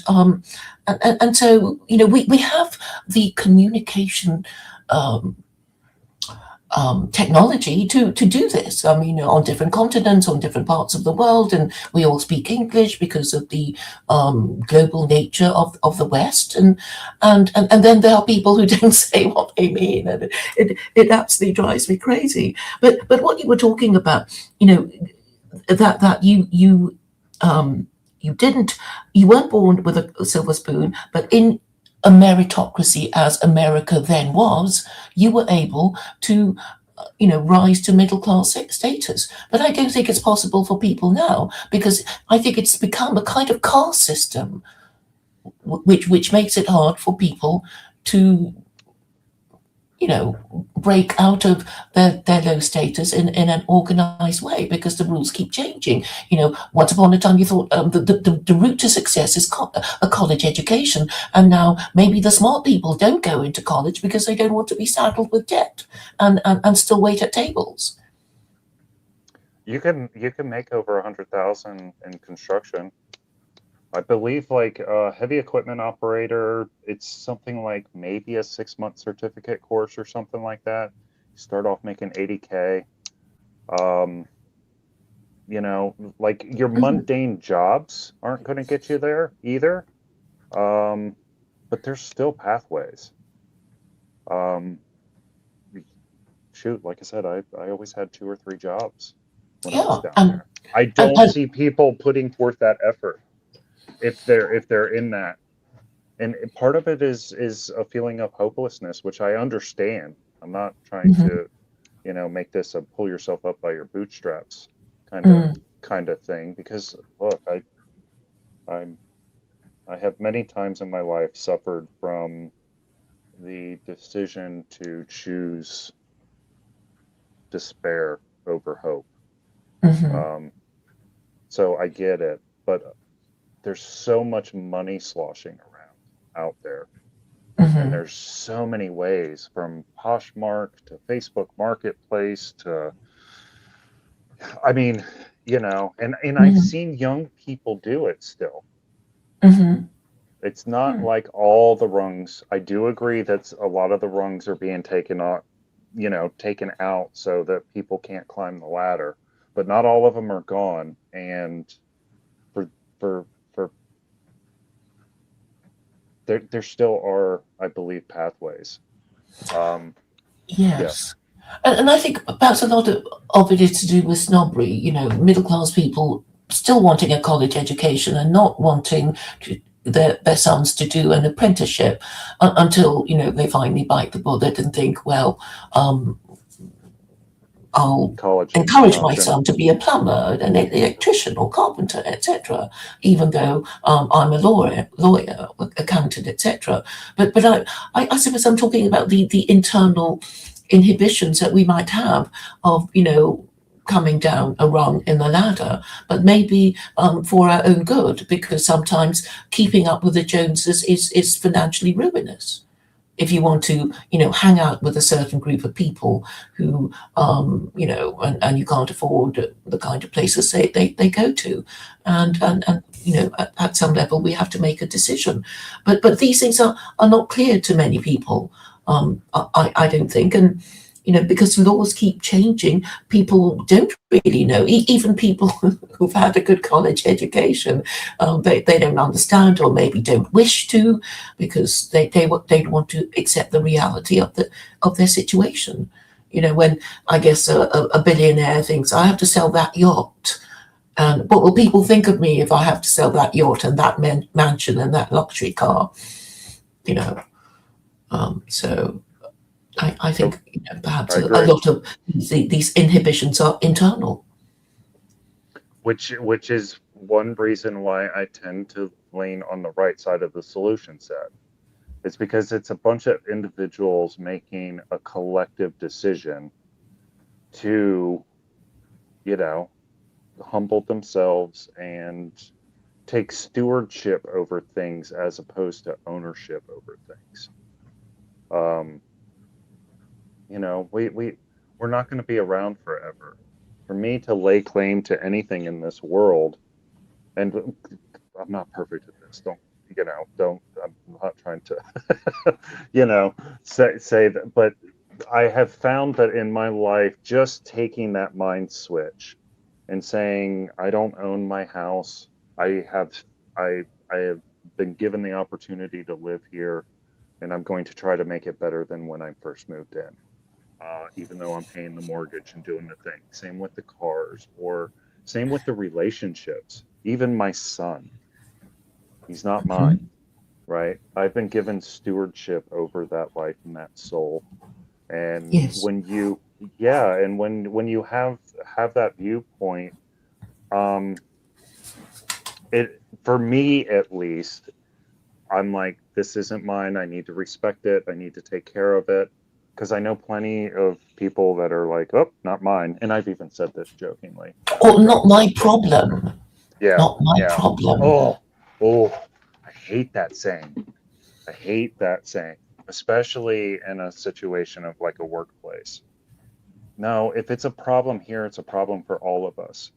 so, we have the communication um, technology to do this. I mean, on different continents, on different parts of the world, and we all speak English because of the global nature of the West. And then there are people who don't say what they mean, and it absolutely drives me crazy. But what you were talking about, that um, you didn't you weren't born with a silver spoon, but in a meritocracy as America then was, you were able to rise to middle class status. But I don't think it's possible for people now because I think it's become a kind of caste system, which makes it hard for people to break out of their low status in an organized way because the rules keep changing. Once upon a time you thought the route to success is a college education, and now maybe the smart people don't go into college because they don't want to be saddled with debt and still wait at tables. You can make over 100,000 in construction. I believe like a heavy equipment operator, it's something like maybe a 6 month certificate course or something like that. You start off making 80K. Um, like your Mhm. mundane jobs aren't going to get you there either. Um, but there's still pathways. Um, shoot, like I said, I always had two or three jobs when I was Yeah, down and there. I And, don't and see people putting forth that effort if they're in that. And part of it is a feeling of hopelessness, which I understand. I'm not trying mhm, to, make this a pull yourself up by your bootstraps kind of mm, kind of thing. Because look, I'm I have many times in my life suffered from the decision to choose despair over hope. mhm, Um, so I get it, but there's so much money sloshing around out there. And mhm, there's so many ways from Poshmark to Facebook Marketplace to, I mean, and I've mhm, seen young people do it still. mhm, It's not mm. like all the rungs. I do agree that a lot of the rungs are being taken out, taken out so that people can't climb the ladder, but not all of them are gone. And for for for there still are, I believe, pathways. Um, yeah, Yes. And I think perhaps a lot of it is to do with snobbery, middle class people still wanting a college education and not wanting their sons to do an apprenticeship until, they finally bite the bullet and think, well, um, I'll college is an encourage my option. son to be a plumber, an electrician, or carpenter, etc. Even though I'm a lawyer, accountant, etc. But I suppose I'm talking about the internal inhibitions that we might have of coming down a rung in the ladder, but maybe for our own good, because sometimes keeping up with the Joneses is financially ruinous if you want to, hang out with a certain group of people who, and you can't afford the kind of places they go to. And at some level, we have to make a decision. But these things are not clear to many people, I don't think. And, because laws keep changing, people don't really know. Even people who've had a good college education, they don't understand or maybe don't wish to because they want to accept the reality of their situation. When I guess a billionaire thinks I have to sell that yacht, and what will people think of me if I have to sell that yacht and that mansion and that luxury car? You know, so I Nope, think perhaps I a agree. lot of these inhibitions are internal. Which is one reason why I tend to lean on the right side of the solution set. It's because it's a bunch of individuals making a collective decision to, you know, humble themselves and take stewardship over things as opposed to ownership over things. Um, we're not going to be around forever. For me to lay claim to anything in this world, and I'm not perfect at this. I'm not trying to, say that, but I have found that in my life, just taking that mind switch and saying, I don't own my house. I have, I have been given the opportunity to live here, and I'm going to try to make it better than when I first moved in. Even though I'm paying the mortgage and doing the thing. Same with the cars, or same with the relationships. Even my son, he's not mine, Mhm. right? I've been given stewardship over that life and that soul. And Yes. when you have that viewpoint, um, it for me at least, I'm like, this isn't mine. I need to respect it. I need to take care of it. Because I know plenty of people that are like, oh, not mine. And I've even said this jokingly when I've Or not dropped my something. problem. Yeah, Not my yeah. problem. Oh, oh, I hate that saying. I hate that saying, especially in a situation of like a workplace. No, if it's a problem here, it's a problem for all of us.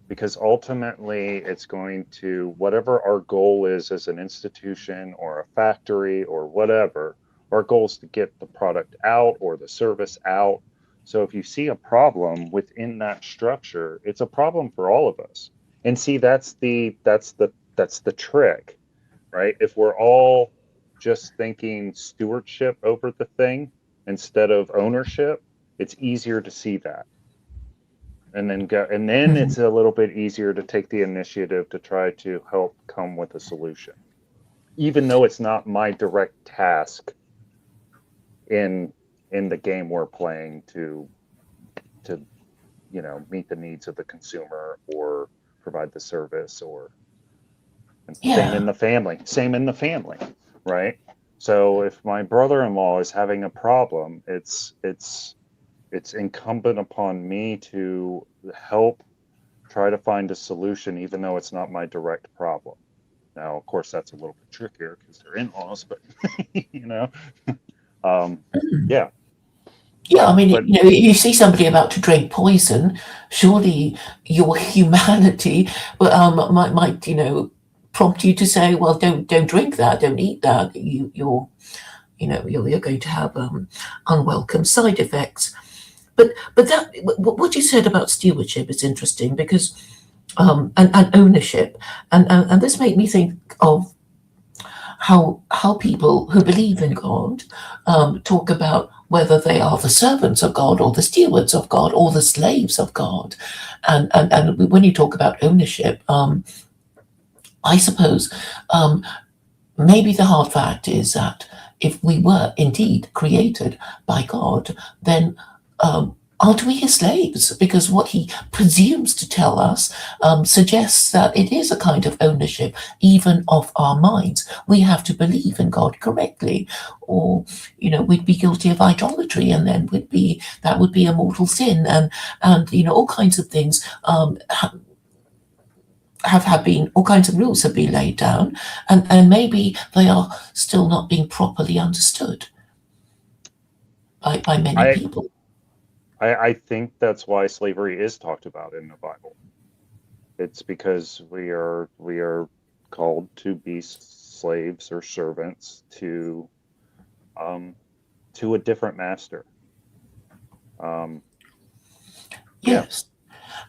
Because ultimately, it's going to, whatever our goal is as an institution or a factory or whatever, our goal is to get the product out or the service out. So if you see a problem within that structure, it's a problem for all of us. And see, that's the trick, right? If we're all just thinking stewardship over the thing instead of ownership, it's easier to see that. and then it's a little bit easier to take the initiative to try to help come with a solution, even though it's not my direct task in the game we're playing to meet the needs of the consumer or provide the service. Or same in the family, right? So if my brother-in-law is having a problem, it's incumbent upon me to help try to find a solution, even though it's not my direct problem. Now, of course, that's a little bit trickier because they're in-laws, but you know, yeah. Yeah, I mean, But you see somebody about to drink poison, surely your humanity might prompt you to say, well, don't drink that, don't eat that. You're going to have unwelcome side effects. But what you said about stewardship is interesting because and ownership, and this made me think of how people who believe in God talk about whether they are the servants of God or the stewards of God or the slaves of God. And when you talk about ownership, I suppose maybe the hard fact is that if we were indeed created by God, then aren't we his slaves? Because what he presumes to tell us suggests that it is a kind of ownership, even of our minds. We have to believe in God correctly, or we'd be guilty of idolatry, and then that would be a mortal sin, and all kinds of things. Have been all kinds of rules have been laid down, and maybe they are still not being properly understood by many I, people. I think that's why slavery is talked about in the Bible. It's because we are called to be slaves or servants to a different master. Yeah. Yes.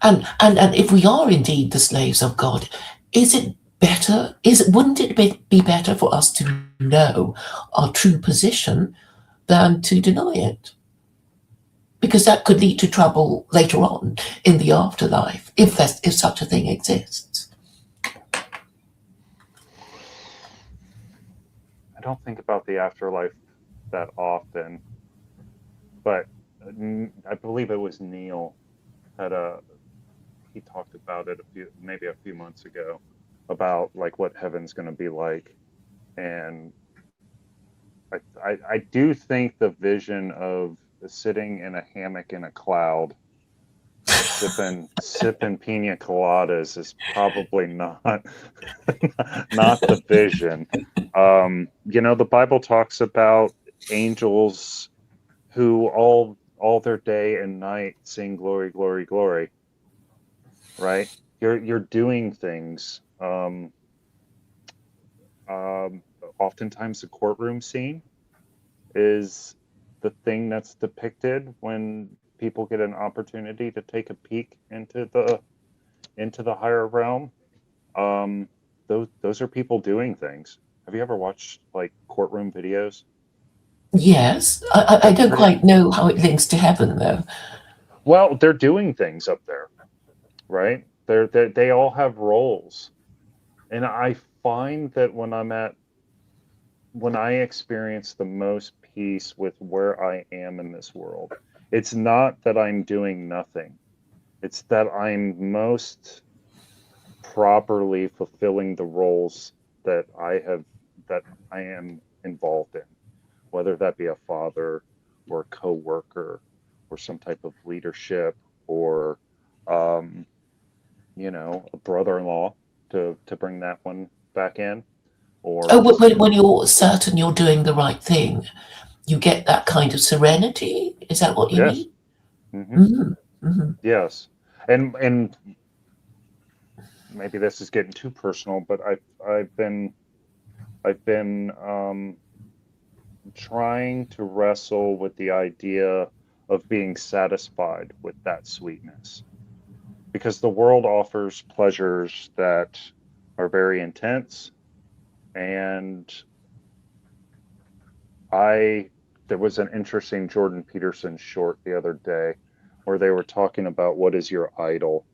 And if we are indeed the slaves of God, is it better? Wouldn't it be better for us to know our true position than to deny it? Because that could lead to trouble later on in the afterlife, if such a thing exists. I don't think about the afterlife that often, but I believe it was Neil had he talked about it maybe a few months ago, about like what heaven's going to be like. And I do think the vision of sitting in a hammock in a cloud sipping pina coladas is probably not not the vision. The Bible talks about angels who all their day and night sing glory, glory, glory. Right? You're doing things. Oftentimes the courtroom scene is the thing that's depicted when people get an opportunity to take a peek into the higher realm. Those are people doing things. Have you ever watched like courtroom videos? Yes, I They're don't pretty quite know how it links to heaven, though. well. They're doing things up there, right? They all have roles, and I find that when I experience the most peace with where I am in this world, it's not that I'm doing nothing. It's that I'm most properly fulfilling the roles that I am involved in, whether that be a father or a co-worker or some type of leadership or um, a brother-in-law to bring that one back in or Oh, just when you're certain you're doing the right thing, you get that kind of serenity. Is that what you yes. mean? Hmm. Hmm. Hmm. Yes. And maybe this is getting too personal, but I've been trying to wrestle with the idea of being satisfied with that sweetness, because the world offers pleasures that are very intense. And I there was an interesting Jordan Peterson short the other day where they were talking about what is your idol.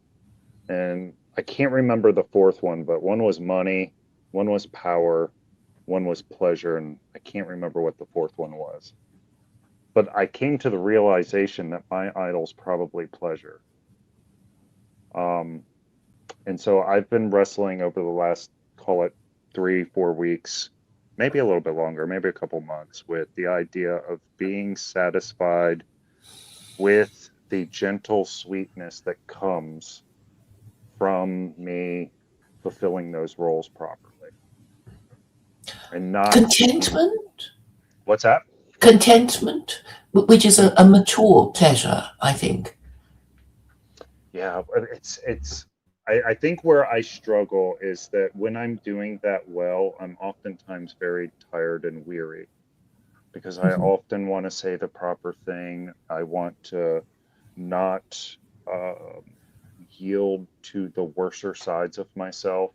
And I can't remember the fourth one, but one was money, one was power, one was pleasure, and I can't remember what the fourth one was. But I came to the realization that my idol's probably pleasure. Um, and so I've been wrestling over the last, call it 3, 4 weeks, maybe a little bit longer, maybe a couple months, with the idea of being satisfied with the gentle sweetness that comes from me fulfilling those roles properly and not. Contentment? What's that? Contentment, which is a mature pleasure, I think. Yeah, it's I think where I struggle is that when I'm doing that well, I'm oftentimes very tired and weary because I Mhm. often want to say the proper thing. I want to not uh, yield to the worser sides of myself.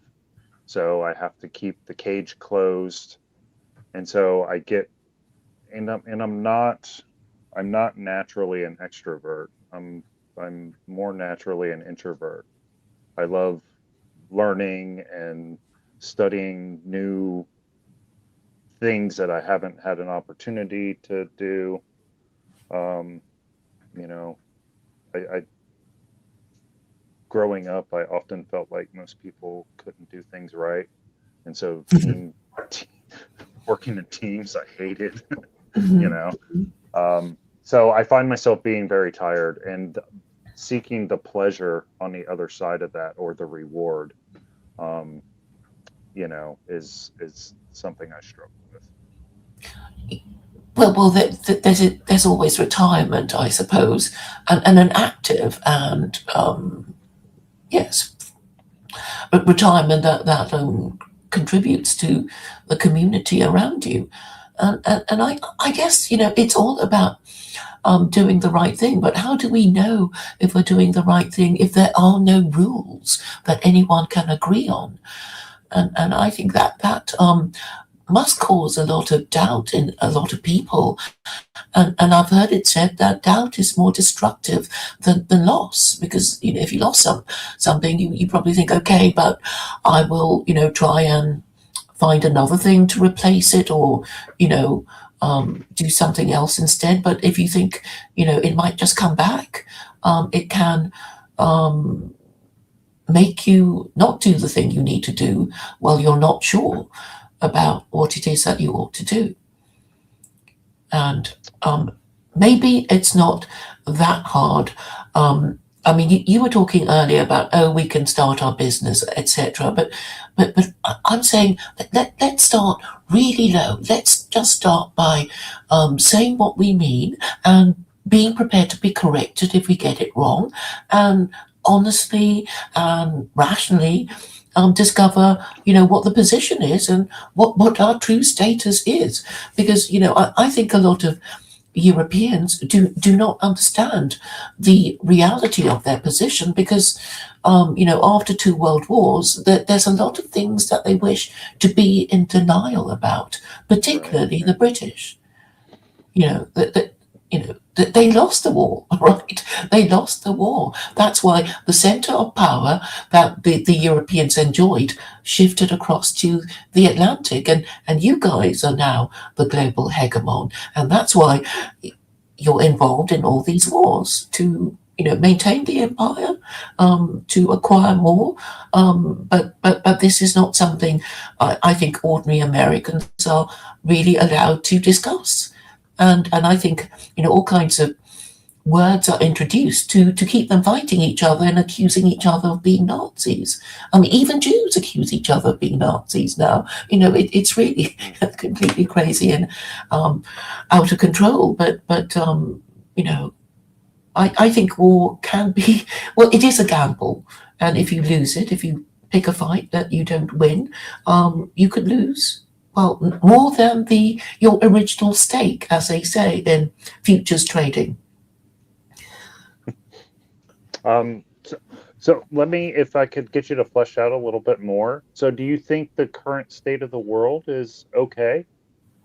So I have to keep the cage closed. And so I get I'm not naturally an extrovert. I'm more naturally an introvert. I love learning and studying new things that I haven't had an opportunity to do. Um, you know, I growing up, I often felt like most people couldn't do things right, and so te- working in teams, I hated. you Mhm. know, so I find myself being very tired and seeking the pleasure on the other side of that or the reward. Um, is something I struggle with. Well, there's always retirement, I suppose, and an active and yes, retirement that contributes to the community around you, and I guess it's all about doing the right thing. But how do we know if we're doing the right thing if there are no rules that anyone can agree on? And I think that must cause a lot of doubt in a lot of people. And I've heard it said that doubt is more destructive than loss, because if you lost something, you probably think, okay, but I will try and find another thing to replace it, or you know do something else instead. But if you think it might just come back, it can um, make you not do the thing you need to do while you're not sure about what it is that you ought to do. And maybe it's not that hard. I mean, you were talking earlier about, oh, we can start our business, etc. But I'm saying let's start really low. Let's just start by saying what we mean and being prepared to be corrected if we get it wrong, and honestly and rationally discover what the position is and what our true status is. Because I think a lot of Europeans do not understand the reality of their position, because after two world wars, there's a lot of things that they wish to be in denial about, Right. particularly the British. That they lost the war, right? They lost the war. That's why the center of power that the Europeans enjoyed shifted across to the Atlantic, and you guys are now the global hegemon, and that's why you're involved in all these wars to maintain the empire, to acquire more. But this is not something I think ordinary Americans are really allowed to discuss. And I think all kinds of words are introduced to keep them fighting each other and accusing each other of being Nazis. I mean, even Jews accuse each other of being Nazis now. It's really completely crazy and out of control. But I think war can be, well, it is a gamble, and if you lose it, if you pick a fight that you don't win, you could lose. Well, more than the your original stake, as they say in futures trading. So let me, if I could get you to flesh out a little bit more. So do you think the current state of the world is okay?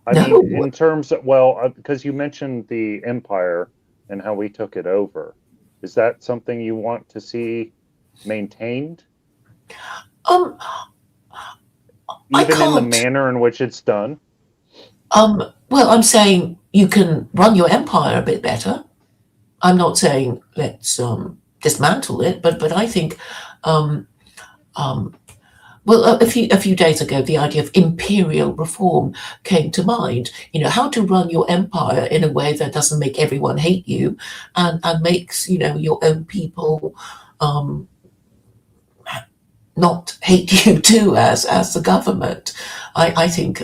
I mean, No, in terms of, well, because you mentioned the empire and how we took it over. Is that something you want to see maintained, Um, I even in the can't. manner in which it's done? Well, I'm saying you can run your empire a bit better. I'm not saying let's dismantle it, but I think um, um, well, a few days ago, the idea of imperial reform came to mind. You know, how to run your empire in a way that doesn't make everyone hate you, and makes your own people um, not hate you too, as the government. I think.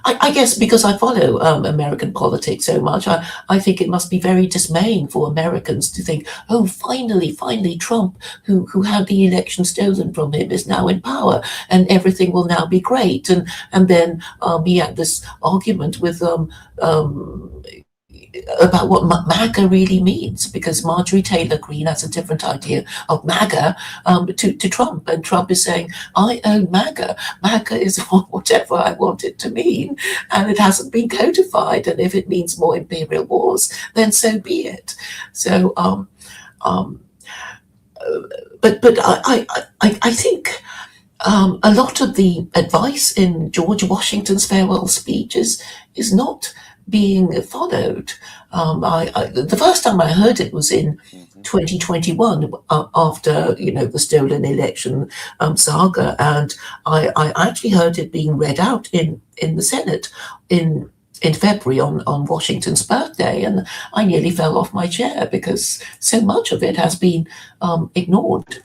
I guess because I follow American politics so much, I think it must be very dismaying for Americans to think, oh, finally, Trump, who had the election stolen from him, is now in power, and everything will now be great. And then he had this argument with um, about what MAGA really means, because Marjorie Taylor Greene has a different idea of MAGA to Trump, and Trump is saying, I own MAGA. MAGA is whatever I want it to mean, and it hasn't been codified, and if it means more imperial wars, then so be it. So, um, but I think a lot of the advice in George Washington's farewell speech is not being followed. The first time I heard it was in Hmm. 2021 after the stolen election saga, and I actually heard it being read out in the Senate in February on Washington's birthday, and I nearly fell off my chair because so much of it has been ignored.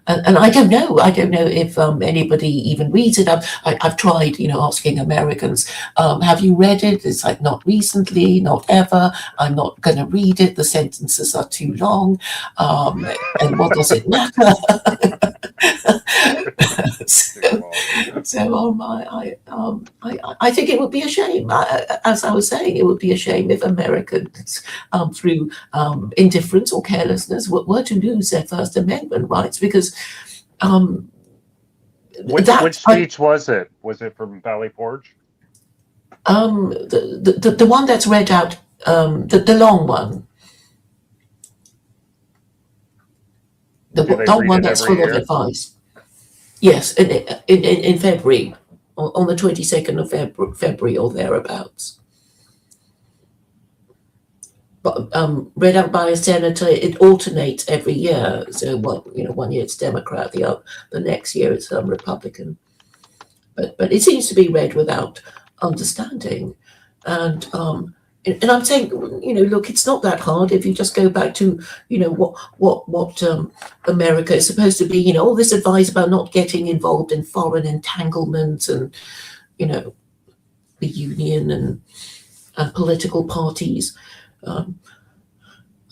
And I don't know. I don't know if anybody even reads it. I've tried, asking Americans, have you read it? It's like, not recently, not ever. I'm not going to read it. The sentences are too long. And what does it matter? so, I think it would be a shame. As I was saying, it would be a shame if Americans, through indifference or carelessness, were to lose their First Amendment rights, because um, Which speech was it? Was it from Valley Forge? the one that's read out, the long one, the Do they long read one it that's every full of year? advice. Yes, in February, on the 22nd of February or thereabouts. But read out by a senator, it alternates every year. So one year it's Democrat, the next year it's Republican. But it seems to be read without understanding, and I'm saying, look, it's not that hard if you just go back to what America is supposed to be. All this advice about not getting involved in foreign entanglements, and the union and political parties. Um,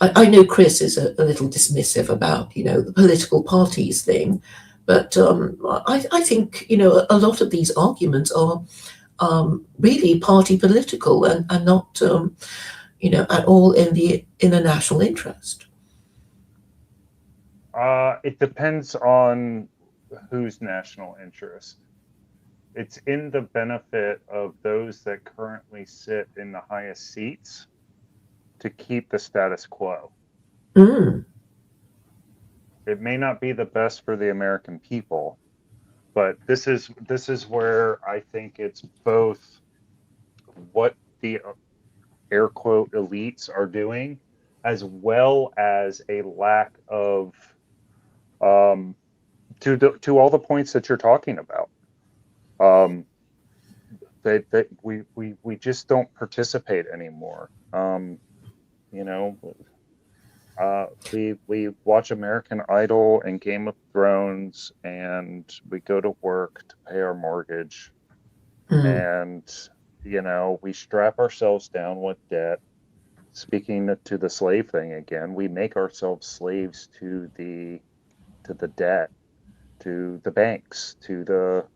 I know Chris is a little dismissive about the political parties thing, but I think a lot of these arguments are really party political, and not at all in the national interest. It depends on whose national interest. It's in the benefit of those that currently sit in the highest seats to keep the status quo. Mm, It may not be the best for the American people, but this is where I think it's both what the air quote elites are doing, as well as a lack of to all the points that you're talking about. Um, we just don't participate anymore. You know, we watch American Idol and Game of Thrones, and we go to work to pay our mortgage, mm, and we strap ourselves down with debt. Speaking to the slave thing again, we make ourselves slaves to the debt, to the banks, to the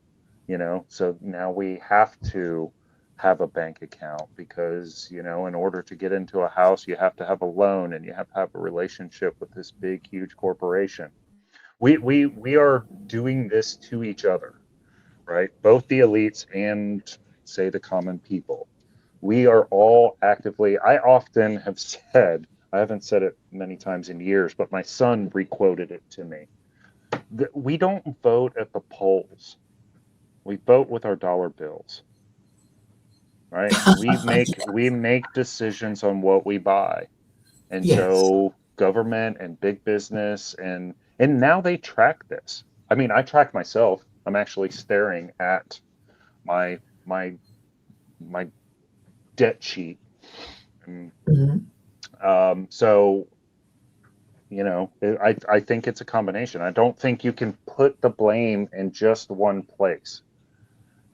so now we have to have a bank account because in order to get into a house you have to have a loan, and you have to have a relationship with this big huge corporation. We are doing this to each other, right? Both the elites and, say, the common people. we are all actively, I often have said, I haven't said it many times in years, but my son requoted it to me. We don't vote at the polls. We vote with our dollar bills, right? We make decisions on what we buy. And Yes. so government and big business and now they track this. I mean, I track myself. I'm actually staring at my my my debt sheet. And, so I think it's a combination. I don't think you can put the blame in just one place.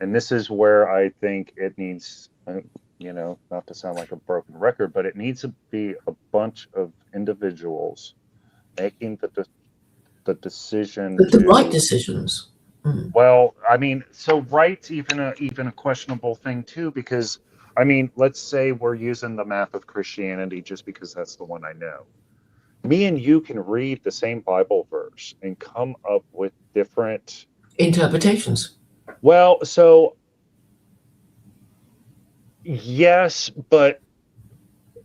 And this is where I think it needs, not to sound like a broken record, but it needs to be a bunch of individuals making the decision The right decisions. Well, I mean, so right's even a questionable thing too, because I mean, let's say we're using the map of Christianity just because that's the one I know. Me and you can read the same Bible verse and come up with different Interpretations. Well, so yes, but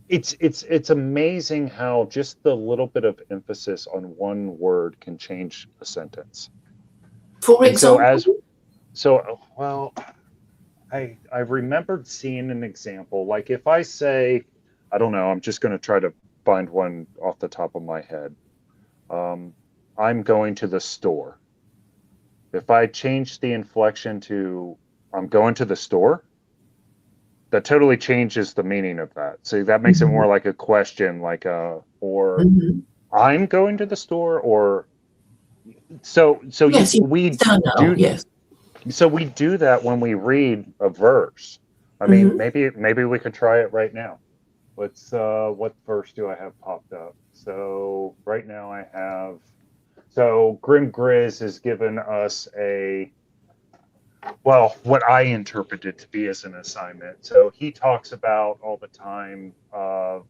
it's amazing how just the little bit of emphasis on one word can change a sentence. For And so example, well, I remembered seeing an example. Like if I say, I don't know, I'm just going to try to find one off the top of my head. I'm going to the store. If I change the inflection to I'm going to the store, that totally changes the meaning of that. So that makes it more like a question, like or I'm going to the store, or so yes, we stand out. do. Yes. So we do that when we read a verse. I mean, maybe we could try it right now. Let's what verse do I have popped up? So right now I have Grim Grizz has given us what I interpreted to be as an assignment. So he talks about all the time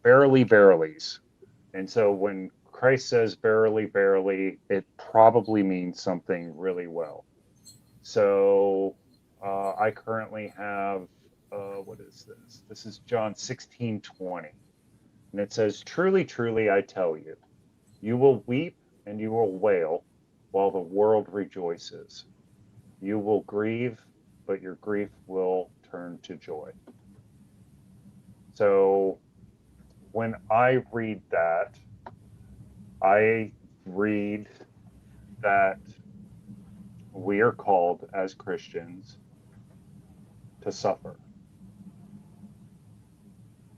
verily verilies. And so when Christ says verily verily, it probably means something really well. So I currently have, what is this? This is John 16:20. And it says, truly, truly, I tell you, you will weep and you will wail while the world rejoices. You will grieve, but your grief will turn to joy. So when I read that, I read that we are called as Christians to suffer.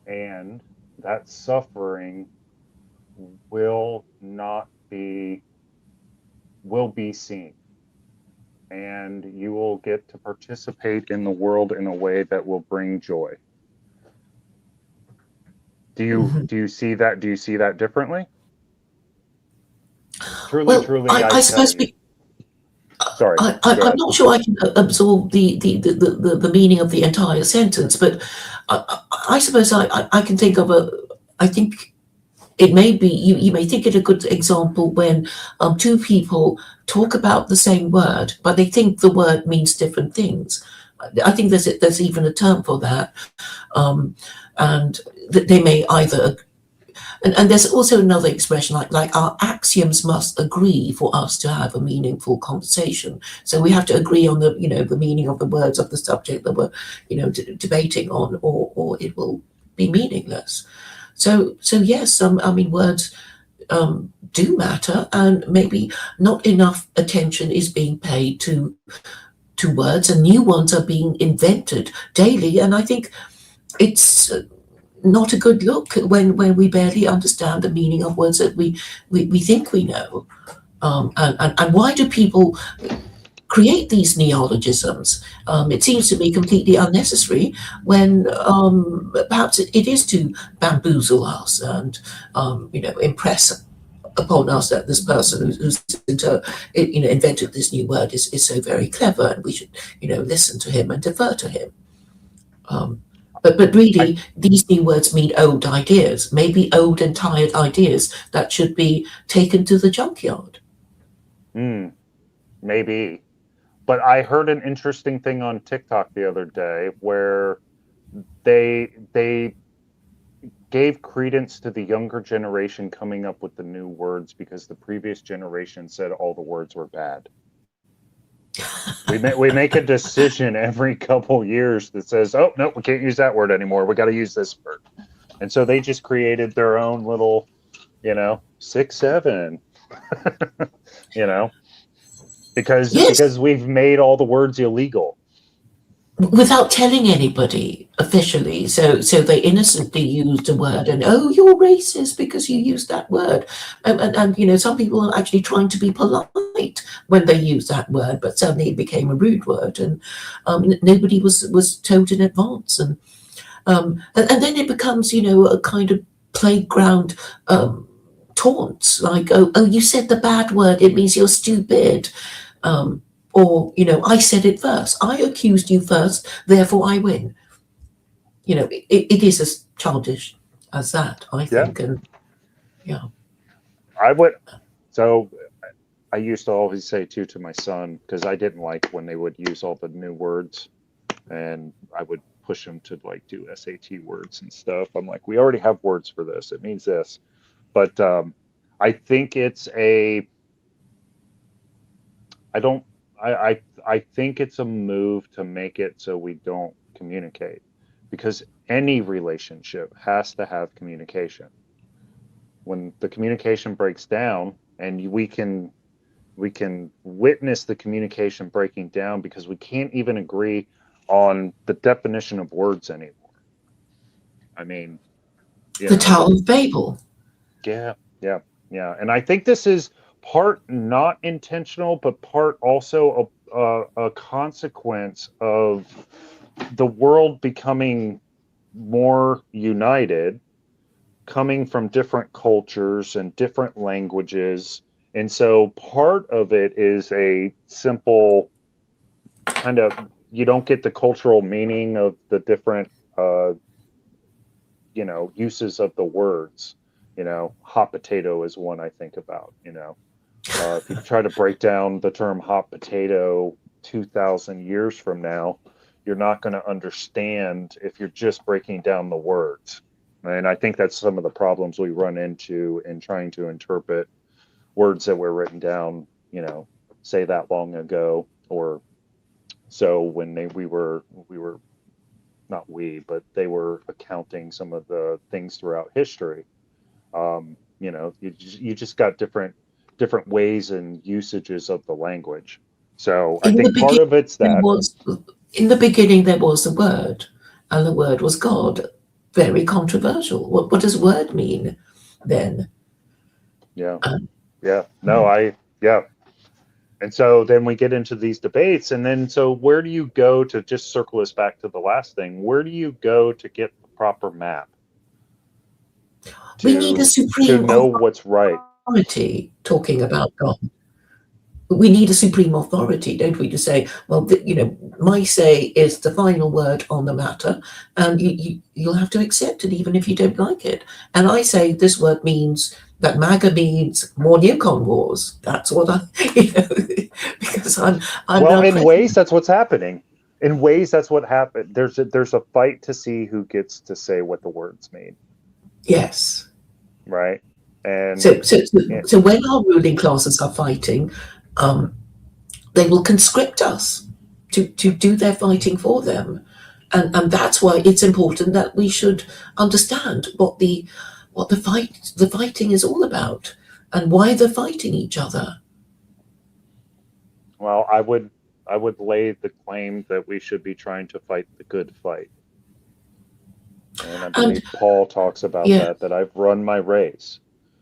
And that suffering will be seen. And you will get to participate in the world in a way that will bring joy. Do you see that? Do you see that differently? Truly, truly, I suppose tell you. Sorry. I'm not sure I can absorb the meaning of the entire sentence, but I suppose I can think of I think it may be, you may think it a good example when two people talk about the same word, but they think the word means different things. I think there's even a term for that. And they may either, and there's also another expression like our axioms must agree for us to have a meaningful conversation. So we have to agree on the meaning of the words of the subject that we're debating on, or it will be meaningless. So yes, I mean words do matter, and maybe not enough attention is being paid to words, and new ones are being invented daily. And I think it's not a good look when we barely understand the meaning of words that we think we know. And why do people create these neologisms? It seems to me completely unnecessary when perhaps it is to bamboozle us and impress upon us that this person who's invented this new word is so very clever, and we should listen to him and defer to him. But really, these new words mean old ideas, maybe old and tired ideas that should be taken to the junkyard. Maybe. But I heard an interesting thing on TikTok the other day where they gave credence to the younger generation coming up with the new words because the previous generation said all the words were bad. We make a decision every couple years that says, "Oh no, we can't use that word anymore. We got to use this word." And so they just created their own little, 6-7, you know, because Yes, we've made all the words illegal. without telling anybody officially. So they innocently used a word, and oh, you're racist because you used that word. And some people are actually trying to be polite when they use that word, but suddenly it became a rude word, and nobody was told in advance. And then it becomes, a kind of playground taunts, like, oh, you said the bad word, it means you're stupid. Or, I said it first. I accused you first, therefore I win. It is as childish as that, I Yeah, think. And yeah. I would. So I used to always say too to my son because I didn't like when they would use all the new words, and I would push him to like do SAT words and stuff. I'm like, we already have words for this. It means this, but I think it's a. I don't. I think it's a move to make it so we don't communicate, because any relationship has to have communication. When the communication breaks down, and we can witness the communication breaking down because we can't even agree on the definition of words anymore. I mean, you The know, Tower of Babel. yeah, yeah, yeah. And I think this is part not intentional, but part also a consequence of the world becoming more united, coming from different cultures and different languages. And so part of it is a simple kind of, you don't get the cultural meaning of the different uses of the words. Hot potato is one I think about. If you try to break down the term hot potato 2,000 years from now, you're not going to understand if you're just breaking down the words. And I think that's some of the problems we run into in trying to interpret words that were written down, say that long ago, or so when we were not we, but they were accounting some of the things throughout history. You just got different ways and usages of the language. So I In the think part beginning, of it's there that. was in the beginning there was a word, and the word was God. Very controversial. What does word mean then? Yeah, Um, yeah, no, yeah. And so then we get into these debates, and then so where do you go to just circle us back to the last thing? Where do you go to get the proper map we need a to supreme know what's right? authority talking about God. We need a supreme authority, don't we, to say, well, my say is the final word on the matter, and you'll have to accept it even if you don't like it. And I say this word means that MAGA means more Newcon wars. That's what I, because I'm Well, now in president. ways, that's what's happening. In ways, that's what happened. There's a fight to see who gets to say what the words mean, Yes. right? And So, so, so, yeah, so when our ruling classes are fighting, um, they will conscript us to do their fighting for them. And that's why it's important that we should understand what the fighting is all about and why they're fighting each other. well, I would lay the claim that we should be trying to fight the good fight. And I And believe Paul talks about yeah, that I've run my race.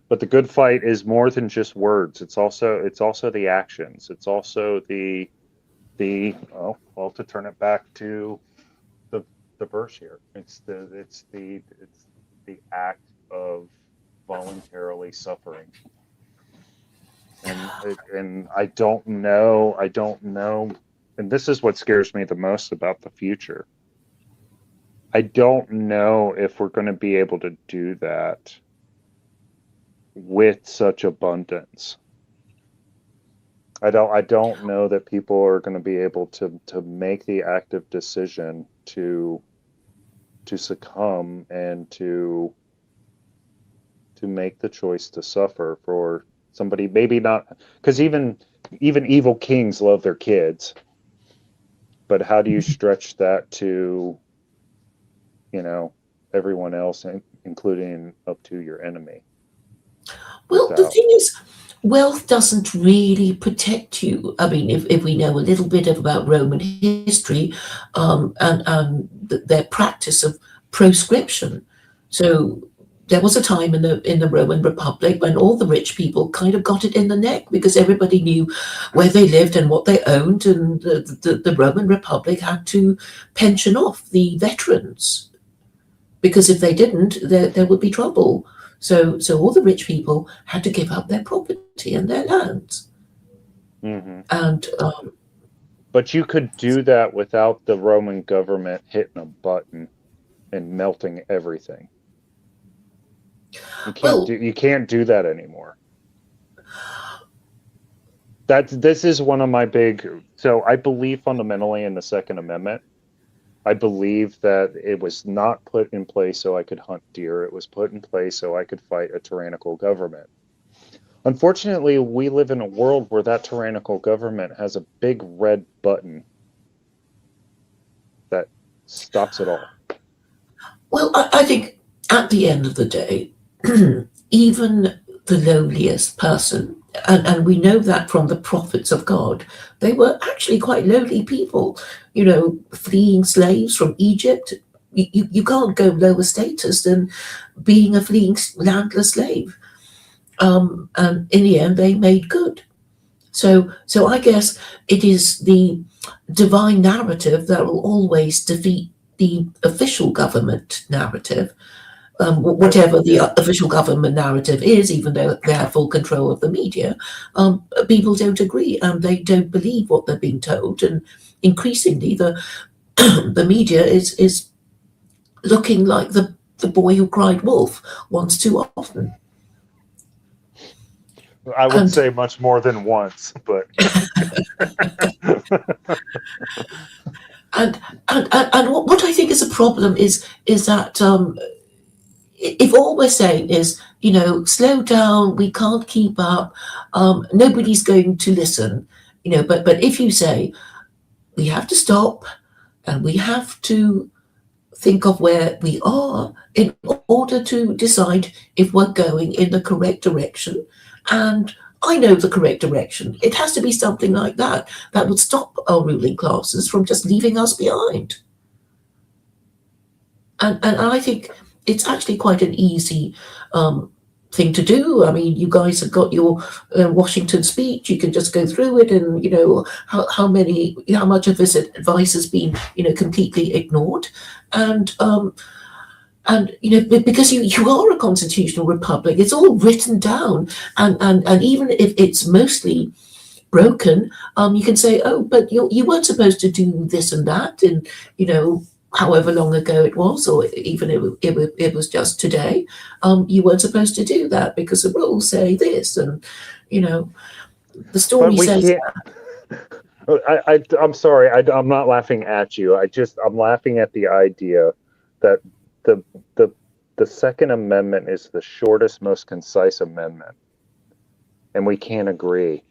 But the good fight is more than just words. It's also the actions. It's also well, to turn it back to the the verse here. It's the act of voluntarily suffering. And I don't know, and this is what scares me the most about the future. I don't know if we're going to be able to do that with such abundance. I don't know that people are going to be able to make the active decision to succumb and to make the choice to suffer for somebody, maybe not, because even evil kings love their kids, but how do you stretch that to, you know, everyone else, including up to your enemy? Well, the Without, thing is, wealth doesn't really protect you. I mean, if we know a little bit about Roman history, and their practice of proscription. So there was a time in the Roman Republic when all the rich people kind of got it in the neck because everybody knew where they lived and what they owned, and the Roman Republic had to pension off the veterans because if they didn't, there would be trouble. So all the rich people had to give up their property and their lands. hmm And but you could do that without the Roman government hitting a button and melting everything. well, You can't do that anymore. This is one of my big, so I believe fundamentally in the Second Amendment. I believe that it was not put in place so I could hunt deer. It was put in place so I could fight a tyrannical government. Unfortunately, we live in a world where that tyrannical government has a big red button that stops it all. well, I think at the end of the day, even the lowliest person, and we know that from the prophets of God, they were actually quite lowly people, fleeing slaves from Egypt. You can't go lower status than being a fleeing landless slave. And in the end, they made good. So I guess it is the divine narrative that will always defeat the official government narrative, whatever the official government narrative is, even though they have full control of the media. People don't agree and they don't believe what they're being told, and increasingly the the media is looking like the boy who cried wolf once too often. I would And say much more than once, but and what I think is a problem is that if all we're saying is, slow down, we can't keep up, nobody's going to listen, but if you say we have to stop and we have to think of where we are in order to decide if we're going in the correct direction, and I know the correct direction, it has to be something like that would stop our ruling classes from just leaving us behind. And I think it's actually quite an easy thing to do. I mean, you guys have got your Washington speech. You can just go through it, and how much of this advice has been completely ignored, and because you are a constitutional republic, it's all written down, and even if it's mostly broken, you can say, oh, but you weren't supposed to do this and that, and however long ago it was, or even it was just today, you weren't supposed to do that because the rules say this, and the story but we says can't. I'm sorry. I'm not laughing at you. I'm laughing at the idea that the the the Second Amendment is the shortest, most concise amendment, and we can't agree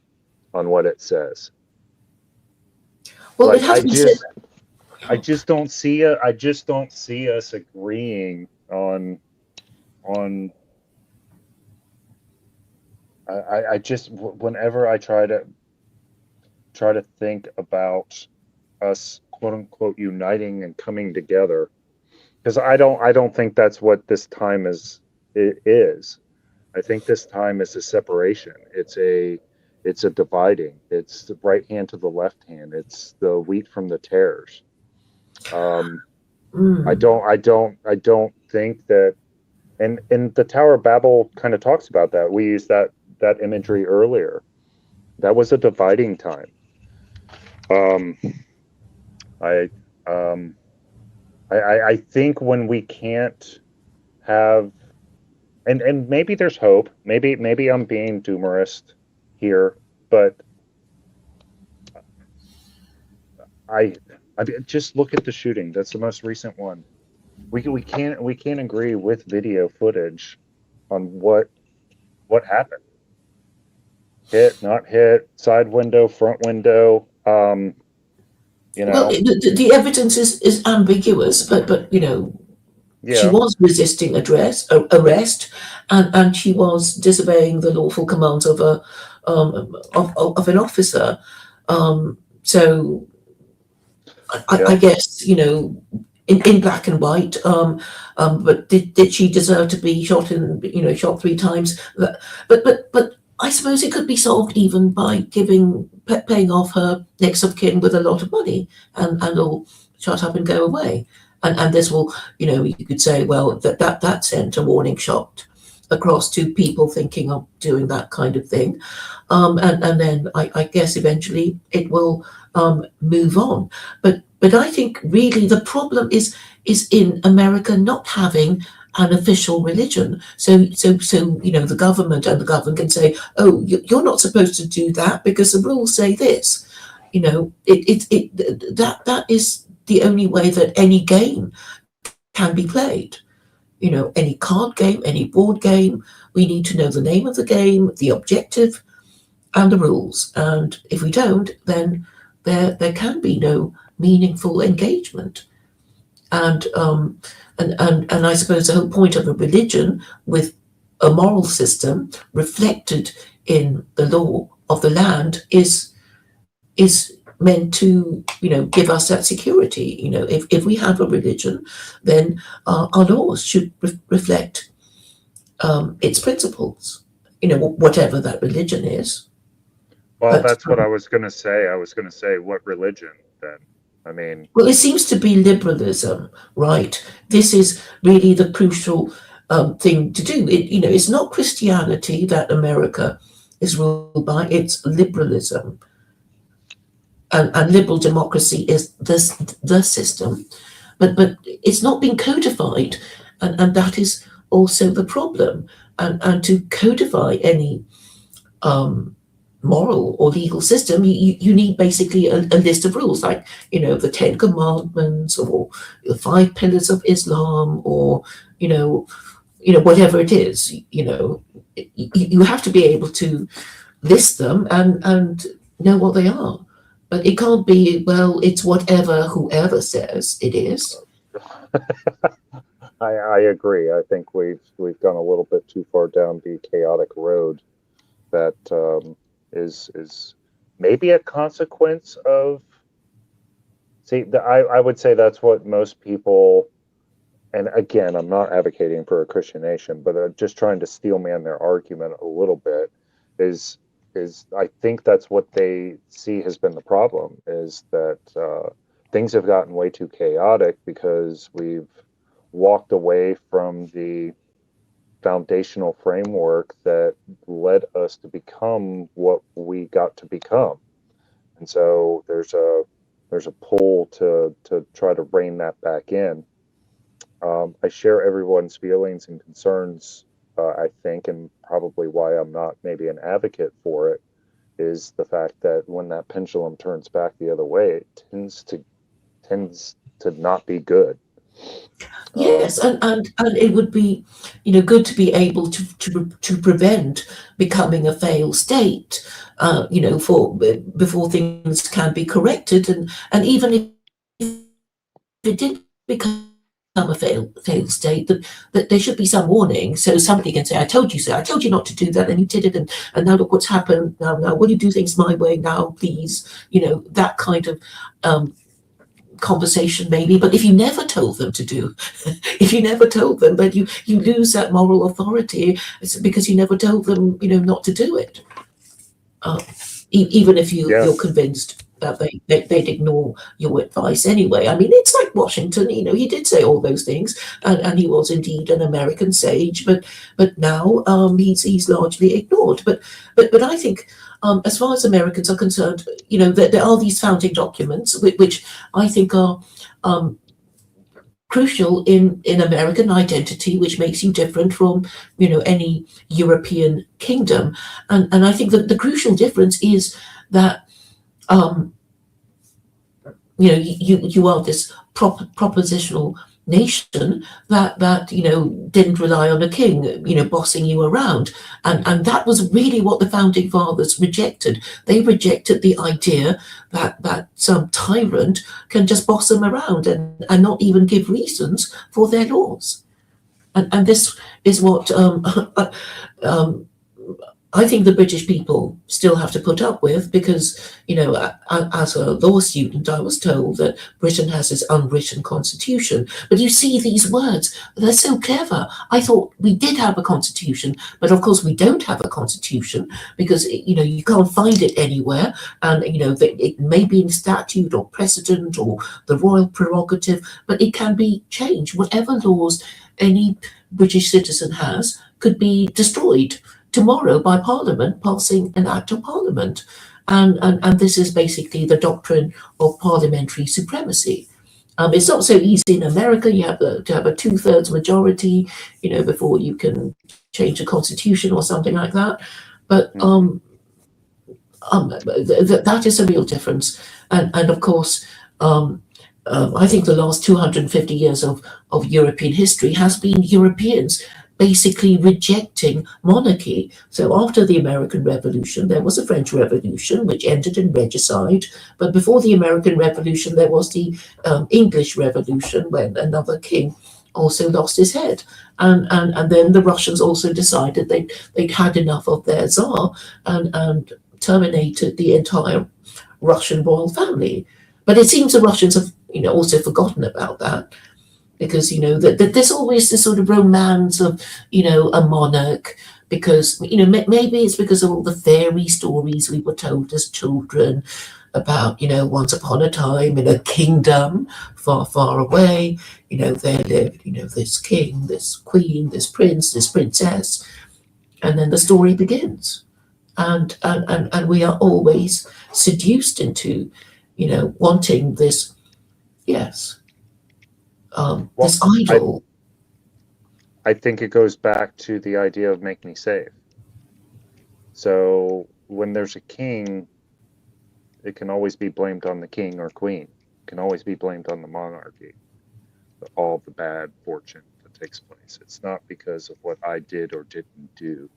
on what it says. well, it Like has been said. I just don't see us agreeing on. I just, whenever I try to think about us, quote unquote, uniting and coming together, because I don't think that's what this time is. I think this time is a separation. It's a dividing. It's the right hand to the left hand. It's the wheat from the tares. I Mm, don't think that, and the Tower of Babel kind of talks about that. We used that imagery earlier. That was a dividing time. Um, I um, I think when we can't have, and maybe there's hope. Maybe I'm being doomerist here, but I just look at the shooting. That's the most recent one. we can't agree with video footage on what happened. Hit, not hit, side window, front window. You Well, know, the evidence is ambiguous, but she yeah, was resisting arrest, and she was disobeying the lawful commands of of an officer. So yeah. I guess in black and white. But did she deserve to be shot shot 3 times? But I suppose it could be solved even by paying off her next of kin with a lot of money, and all shut up and go away. And this will, you could say, well, that sent a warning shot across to people thinking of doing that kind of thing. And then I guess eventually it will move on. But I think really the problem is in America not having an official religion. So the government can say, oh, you're not supposed to do that because the rules say this. That is the only way that any game can be played. Any card game, any board game, we need to know the name of the game, the objective, and the rules. And if we don't, then there can be no meaningful engagement. And I suppose the whole point of a religion with a moral system reflected in the law of the land is meant to give us that security. If we have a religion, then our laws should reflect its principles. Whatever that religion is. Well, But that's what I was going to say. I was going to say, what religion then? I mean, well, it seems to be liberalism, right? This is really the crucial thing to do. It's not Christianity that America is ruled by; it's liberalism, and liberal democracy is the system, but it's not been codified, and that is also the problem. And to codify any moral or legal system, you need basically a list of rules, like the Ten Commandments or the 5 Pillars of Islam, or whatever it is. You have to be able to list them and know what they are. But it can't be, well, it's whatever whoever says it is. I agree. I think we've gone a little bit too far down the chaotic road that is maybe a consequence of. See, I would say that's what most people, and again, I'm not advocating for a Christian nation, but just trying to steelman their argument a little bit, is I think that's what they see has been the problem, is that things have gotten way too chaotic because we've walked away from the foundational framework that led us to become what we got to become. And so there's a pull to try to rein that back in. I share everyone's feelings and concerns, I think, and probably why I'm not maybe an advocate for it is the fact that when that pendulum turns back the other way, it tends to not be good. Yes, and it would be, good to be able to prevent becoming a failed state, before things can be corrected, and even if it did become a failed state, that there should be some warning, so somebody can say, "I told you so. I told you not to do that, and you did it, and now look what's happened. Now will you do things my way now, please?" That kind of conversation maybe. But if you never told them to do, if you never told them, but you lose that moral authority, it's because you never told them not to do it, even if you're convinced that they'd ignore your advice anyway. I mean, it's like Washington. He did say all those things, and he was indeed an American sage, but now he's largely ignored. But I think, as far as Americans are concerned, there are these founding documents which I think are crucial in American identity, which makes you different from any European kingdom. And I think that the crucial difference is that you are this propositional nation that didn't rely on a king bossing you around, and that was really what the founding fathers rejected. They rejected the idea that some tyrant can just boss them around and not even give reasons for their laws, and this is what I think the British people still have to put up with, because, as a law student, I was told that Britain has this unwritten constitution. But you see these words, they're so clever. I thought we did have a constitution, but of course we don't have a constitution, because, you can't find it anywhere. And, it may be in statute or precedent or the royal prerogative, but it can be changed. Whatever laws any British citizen has could be destroyed tomorrow by Parliament passing an act of Parliament. And this is basically the doctrine of parliamentary supremacy. It's not so easy in America. You have to have a 2/3 majority, before you can change the constitution or something like that. But that is a real difference. And of course, I think the last 250 years of European history has been Europeans basically rejecting monarchy. So after the American Revolution, there was a French Revolution, which ended in regicide. But before the American Revolution, there was the English Revolution, when another king also lost his head. And then the Russians also decided they'd had enough of their Tsar and terminated the entire Russian royal family. But it seems the Russians have also forgotten about that. Because, that there's always this sort of romance of, a monarch, because, maybe it's because of all the fairy stories we were told as children about, once upon a time in a kingdom far, far away, there lived, this king, this queen, this prince, this princess, and then the story begins. And we are always seduced into, wanting this, yes. This idol. I think it goes back to the idea of make me safe. So when there's a king, it can always be blamed on the king or queen. It can always be blamed on the monarchy. All the bad fortune that takes place. It's not because of what I did or didn't do.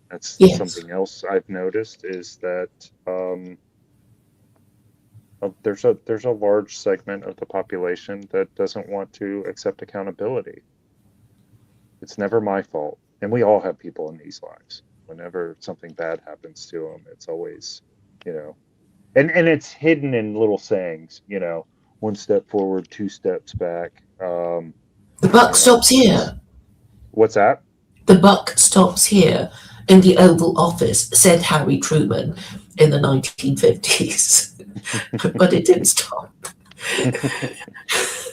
That's something else I've noticed, is that there's a large segment of the population that doesn't want to accept accountability. It's never my fault, and we all have people in these lives. Whenever something bad happens to them, it's always, and it's hidden in little sayings. 1 step forward, 2 steps back. The buck stops here. What's that? The buck stops here in the Oval Office, said Harry Truman in the 1950s. But it didn't stop.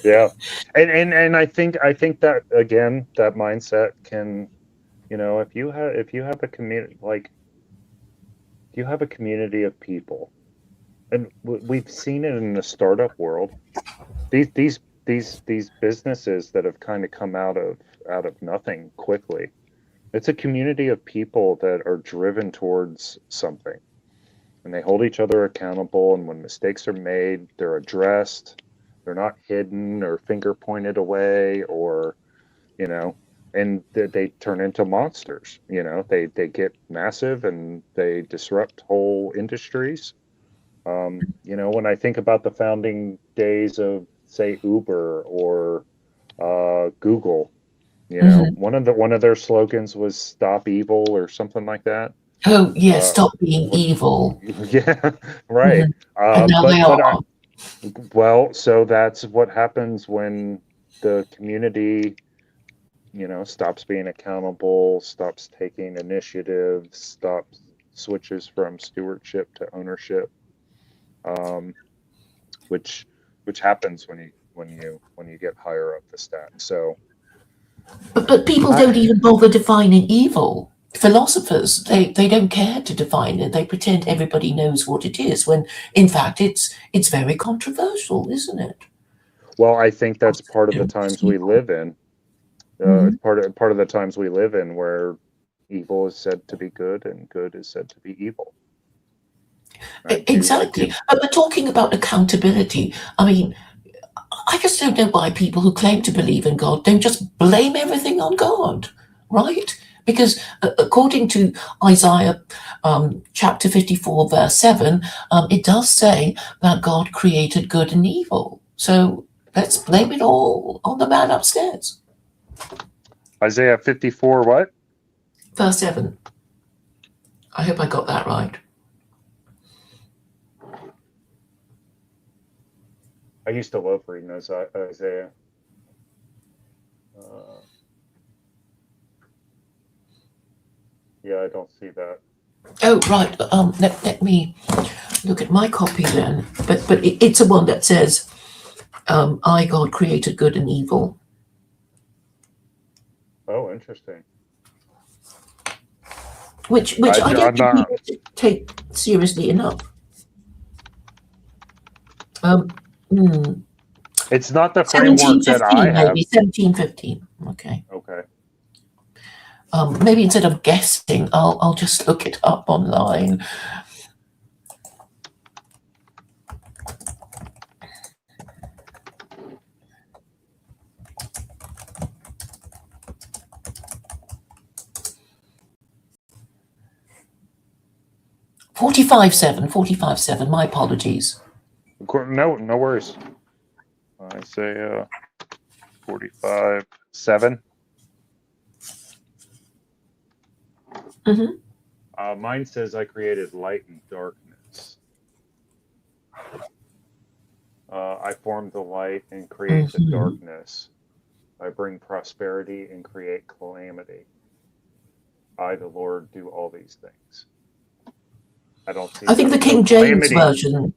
Yeah, and I think that, again, that mindset can, if you have a community, like, you have a community of people, and we've seen it in the startup world. These businesses that have kind of come out of nothing quickly. It's a community of people that are driven towards something. And they hold each other accountable, and when mistakes are made, they're addressed. They're not hidden or finger pointed away, or, and they turn into monsters. They get massive and they disrupt whole industries. When I think about the founding days of, say, Uber or Google, one of their slogans was "Stop Evil" or something like that. Oh, yes, stop being evil. Yeah, right. And now they are. Well, so that's what happens when the community, stops being accountable, stops taking initiative, switches from stewardship to ownership, which happens when you get higher up the stack. So, but people don't even bother defining evil. Philosophers, they don't care to define it. They pretend everybody knows what it is, when in fact it's very controversial, isn't it? Well, I think that's part of the times we live in. Part of the times we live in, where evil is said to be good and good is said to be evil. Exactly. But we're talking about accountability. I mean, I just don't know why people who claim to believe in God don't just blame everything on God, right? Because according to Isaiah chapter 54, verse 7, it does say that God created good and evil. So let's blame it all on the man upstairs. Isaiah 54, what? Verse 7. I hope I got that right. I used to love reading Isaiah. Yeah, I don't see that. Oh, right. Let me look at my copy then. But it's a one that says, I, God, created good and evil. Oh, interesting. Which I don't think people take seriously enough. It's not the framework that I have. Maybe 1715. Okay. Okay. Maybe instead of guessing, I'll just look it up online. Forty-five seven. My apologies. No worries. Isaiah 45:7. Mine says I created light and darkness. I formed the light and create the darkness. I bring prosperity and create calamity. I, the Lord, do all these things. I don't see. I think the King James version.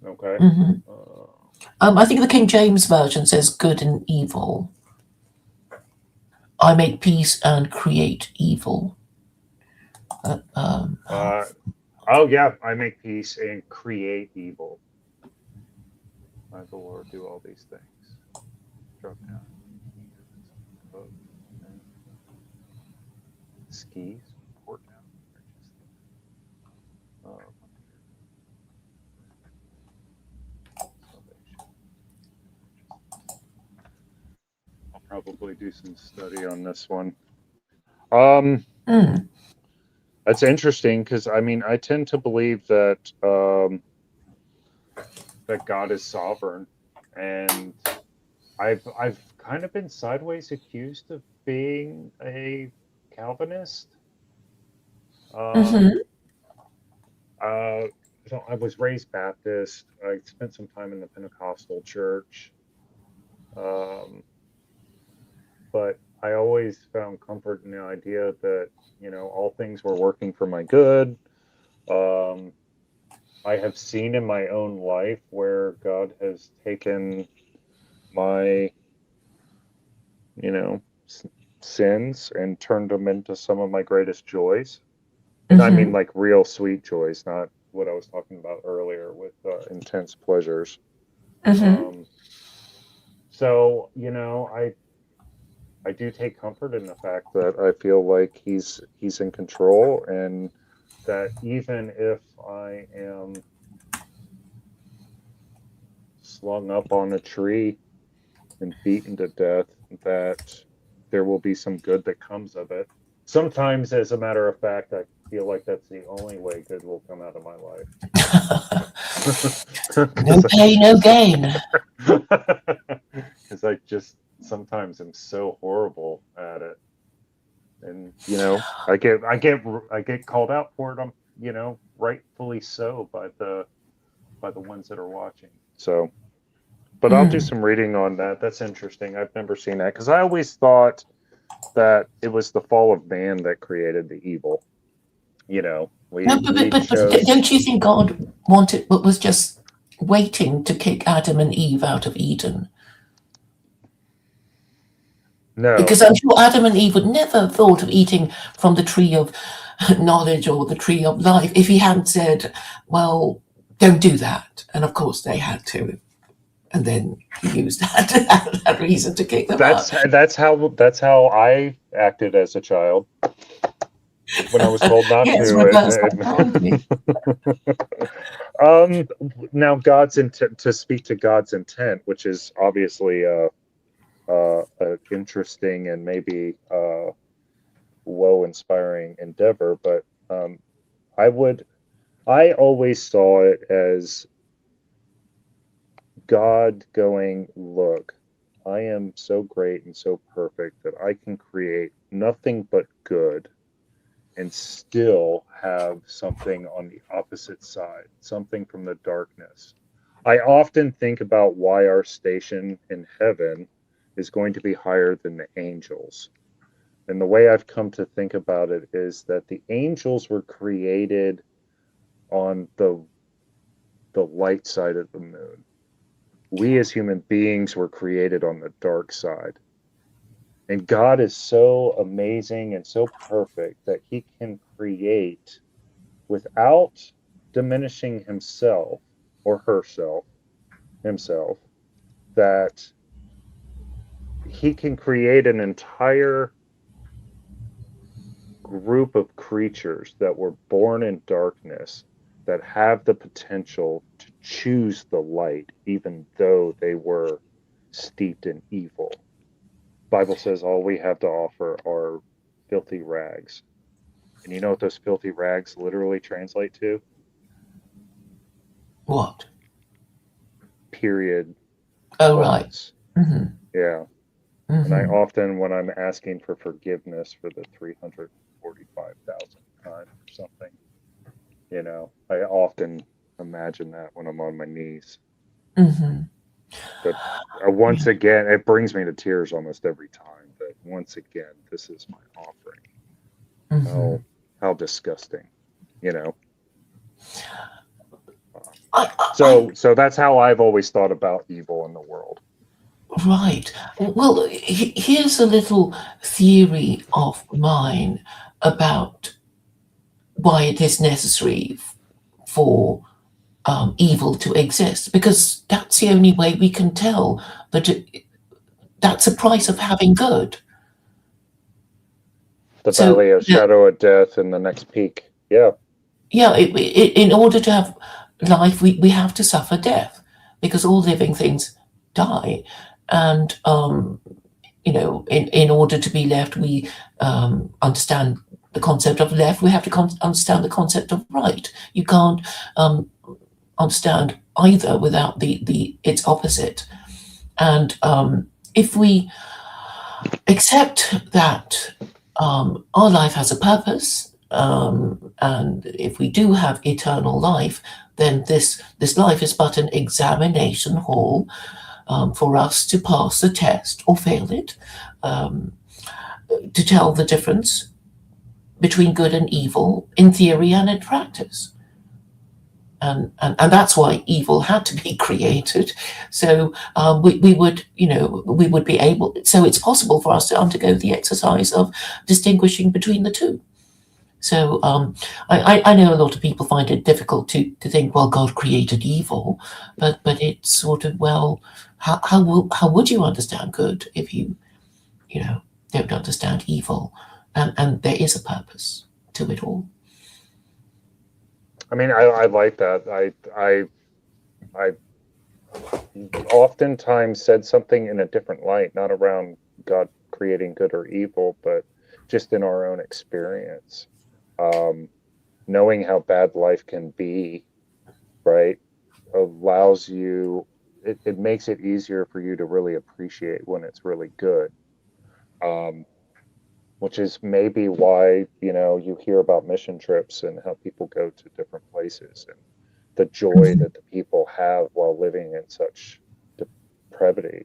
Okay. I think the King James version says good and evil. I make peace and create evil. Oh yeah, I make peace and create evil. I, the Lord, do all these things. Drop down. Skis. Port down. I'll probably do some study on this one. That's interesting because I mean I tend to believe that that God is sovereign, and I've kind of been sideways accused of being a Calvinist. I was raised Baptist. I spent some time in the Pentecostal church, but I always found comfort in the idea that, you know, all things were working for my good. I have seen in my own life where God has taken my, you know, sins and turned them into some of my greatest joys. And I mean like real sweet joys, not what I was talking about earlier with intense pleasures. So, you know, I do take comfort in the fact that I feel like he's in control, and that even if I am slung up on a tree and beaten to death, that there will be some good that comes of it. Sometimes, as a matter of fact, I feel like that's the only way good will come out of my life. No pain, no gain. Because I just sometimes am so horrible at it, and you know, I get called out for it. You know, rightfully so by the ones that are watching. So, but I'll do some reading on that. That's interesting. I've never seen that because I always thought that it was the fall of man that created the evil. You know, but don't you think God was just waiting to kick Adam and Eve out of Eden? No. Because I'm sure Adam and Eve would never have thought of eating from the tree of knowledge or the tree of life if he hadn't said, well, don't do that. And of course they had to. And then he used that reason to kick them out. That's how I acted as a child when I was told not to. Now God's intent, to speak to God's intent, which is obviously a interesting and maybe woe-inspiring endeavor, but I always saw it as God going, look, I am so great and so perfect that I can create nothing but good and still have something on the opposite side, something from the darkness. I often think about why our station in heaven is going to be higher than the angels. And the way I've come to think about it is that the angels were created on the light side of the moon. We as human beings were created on the dark side. And God is so amazing and so perfect that he can create without diminishing himself or herself, himself, that he can create an entire group of creatures that were born in darkness that have the potential to choose the light even though they were steeped in evil. Bible says all we have to offer are filthy rags. And you know what those filthy rags literally translate to? What? Period. Oh, right. Mm-hmm. Yeah. Mm-hmm. And I often, when I'm asking for forgiveness for the 345,000th time or something, you know, I often imagine that when I'm on my knees. Mm-hmm. But once again, it brings me to tears almost every time. But once again, this is my offering. Mm-hmm. How disgusting, you know. So that's how I've always thought about evil in the world. Right. Well, here's a little theory of mine about why it is necessary for evil to exist, because that's the only way we can tell that that's a price of having good. The valley of shadow of death and the next peak. Yeah. Yeah. In order to have life, we have to suffer death, because all living things die. And, you know, in order to be left, we understand the concept of left. We have to understand the concept of right. You can't understand either without its opposite. And if we accept that our life has a purpose, and if we do have eternal life, then this life is but an examination hall for us to pass the test or fail it, to tell the difference between good and evil in theory and in practice. And that's why evil had to be created. So we would be able, so it's possible for us to undergo the exercise of distinguishing between the two. So I know a lot of people find it difficult to think, well, God created evil, but it's sort of, well, how would you understand good if you don't understand evil? And there is a purpose to it all. I mean, I like that. I oftentimes said something in a different light, not around God creating good or evil, but just in our own experience. Knowing how bad life can be, right, allows you, it makes it easier for you to really appreciate when it's really good. Which is maybe why, you hear about mission trips and how people go to different places and the joy that the people have while living in such depravity,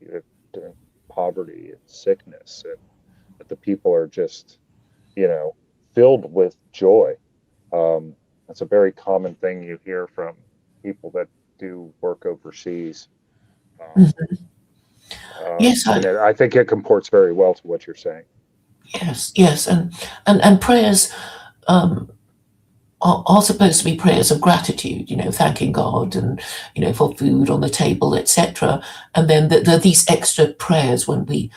poverty and sickness, and that the people are just, filled with joy. That's a very common thing you hear from people that do work overseas. Yes, I think it comports very well to what you're saying. Yes, and prayers are supposed to be prayers of gratitude, thanking God and for food on the table, etc. And then there are these extra prayers when we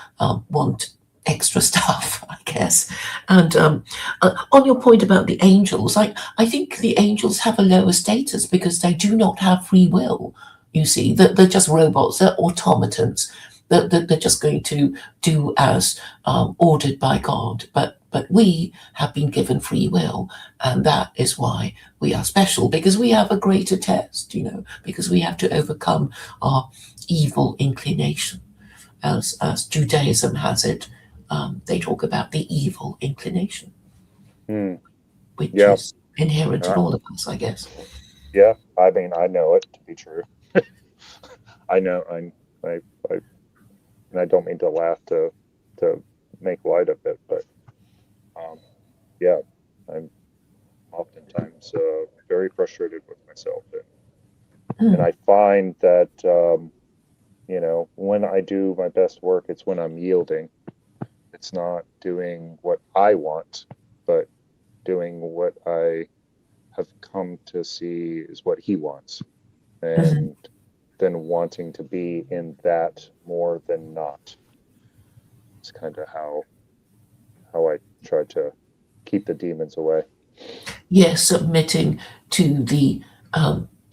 want extra stuff, I guess. And on your point about the angels, I think the angels have a lower status because they do not have free will. You see, they're just robots, they're automatons. They're just going to do as ordered by God. But we have been given free will, and that is why we are special, because we have a greater test, because we have to overcome our evil inclination. As Judaism has it, they talk about the evil inclination, Hmm. which Yeah. is inherent in Uh, all of us, I guess. Yeah. I mean, I know it to be true. I know. And I don't mean to laugh to make light of it, but yeah, I'm oftentimes very frustrated with myself, and Mm, I find that when I do my best work, it's when I'm yielding. It's not doing what I want, but doing what I have come to see is what he wants, mhm. and then wanting to be in that more than not. It's kind of how I try to keep the demons away. Yes, submitting to the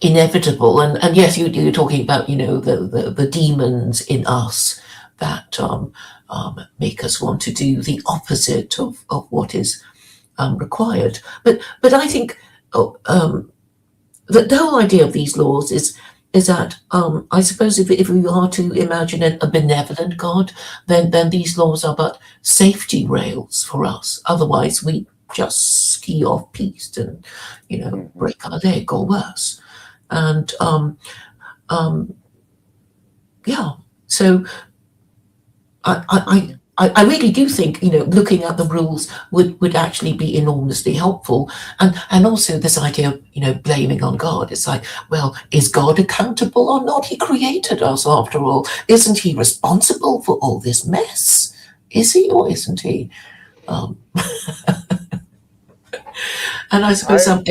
inevitable, and yes, you're talking about the demons in us that make us want to do the opposite of what is required. But I think oh, the whole idea of these laws is that I suppose if we are to imagine a benevolent God, then these laws are but safety rails for us. Otherwise, we just ski off piste and Hmm. break our leg or worse. And um, yeah, so I really do think looking at the rules would actually be enormously helpful, and also this idea of blaming on God. It's like, well, is God accountable or not? He created us after all. Isn't he responsible for all this mess? Is he or isn't he? Um, and I suppose I some.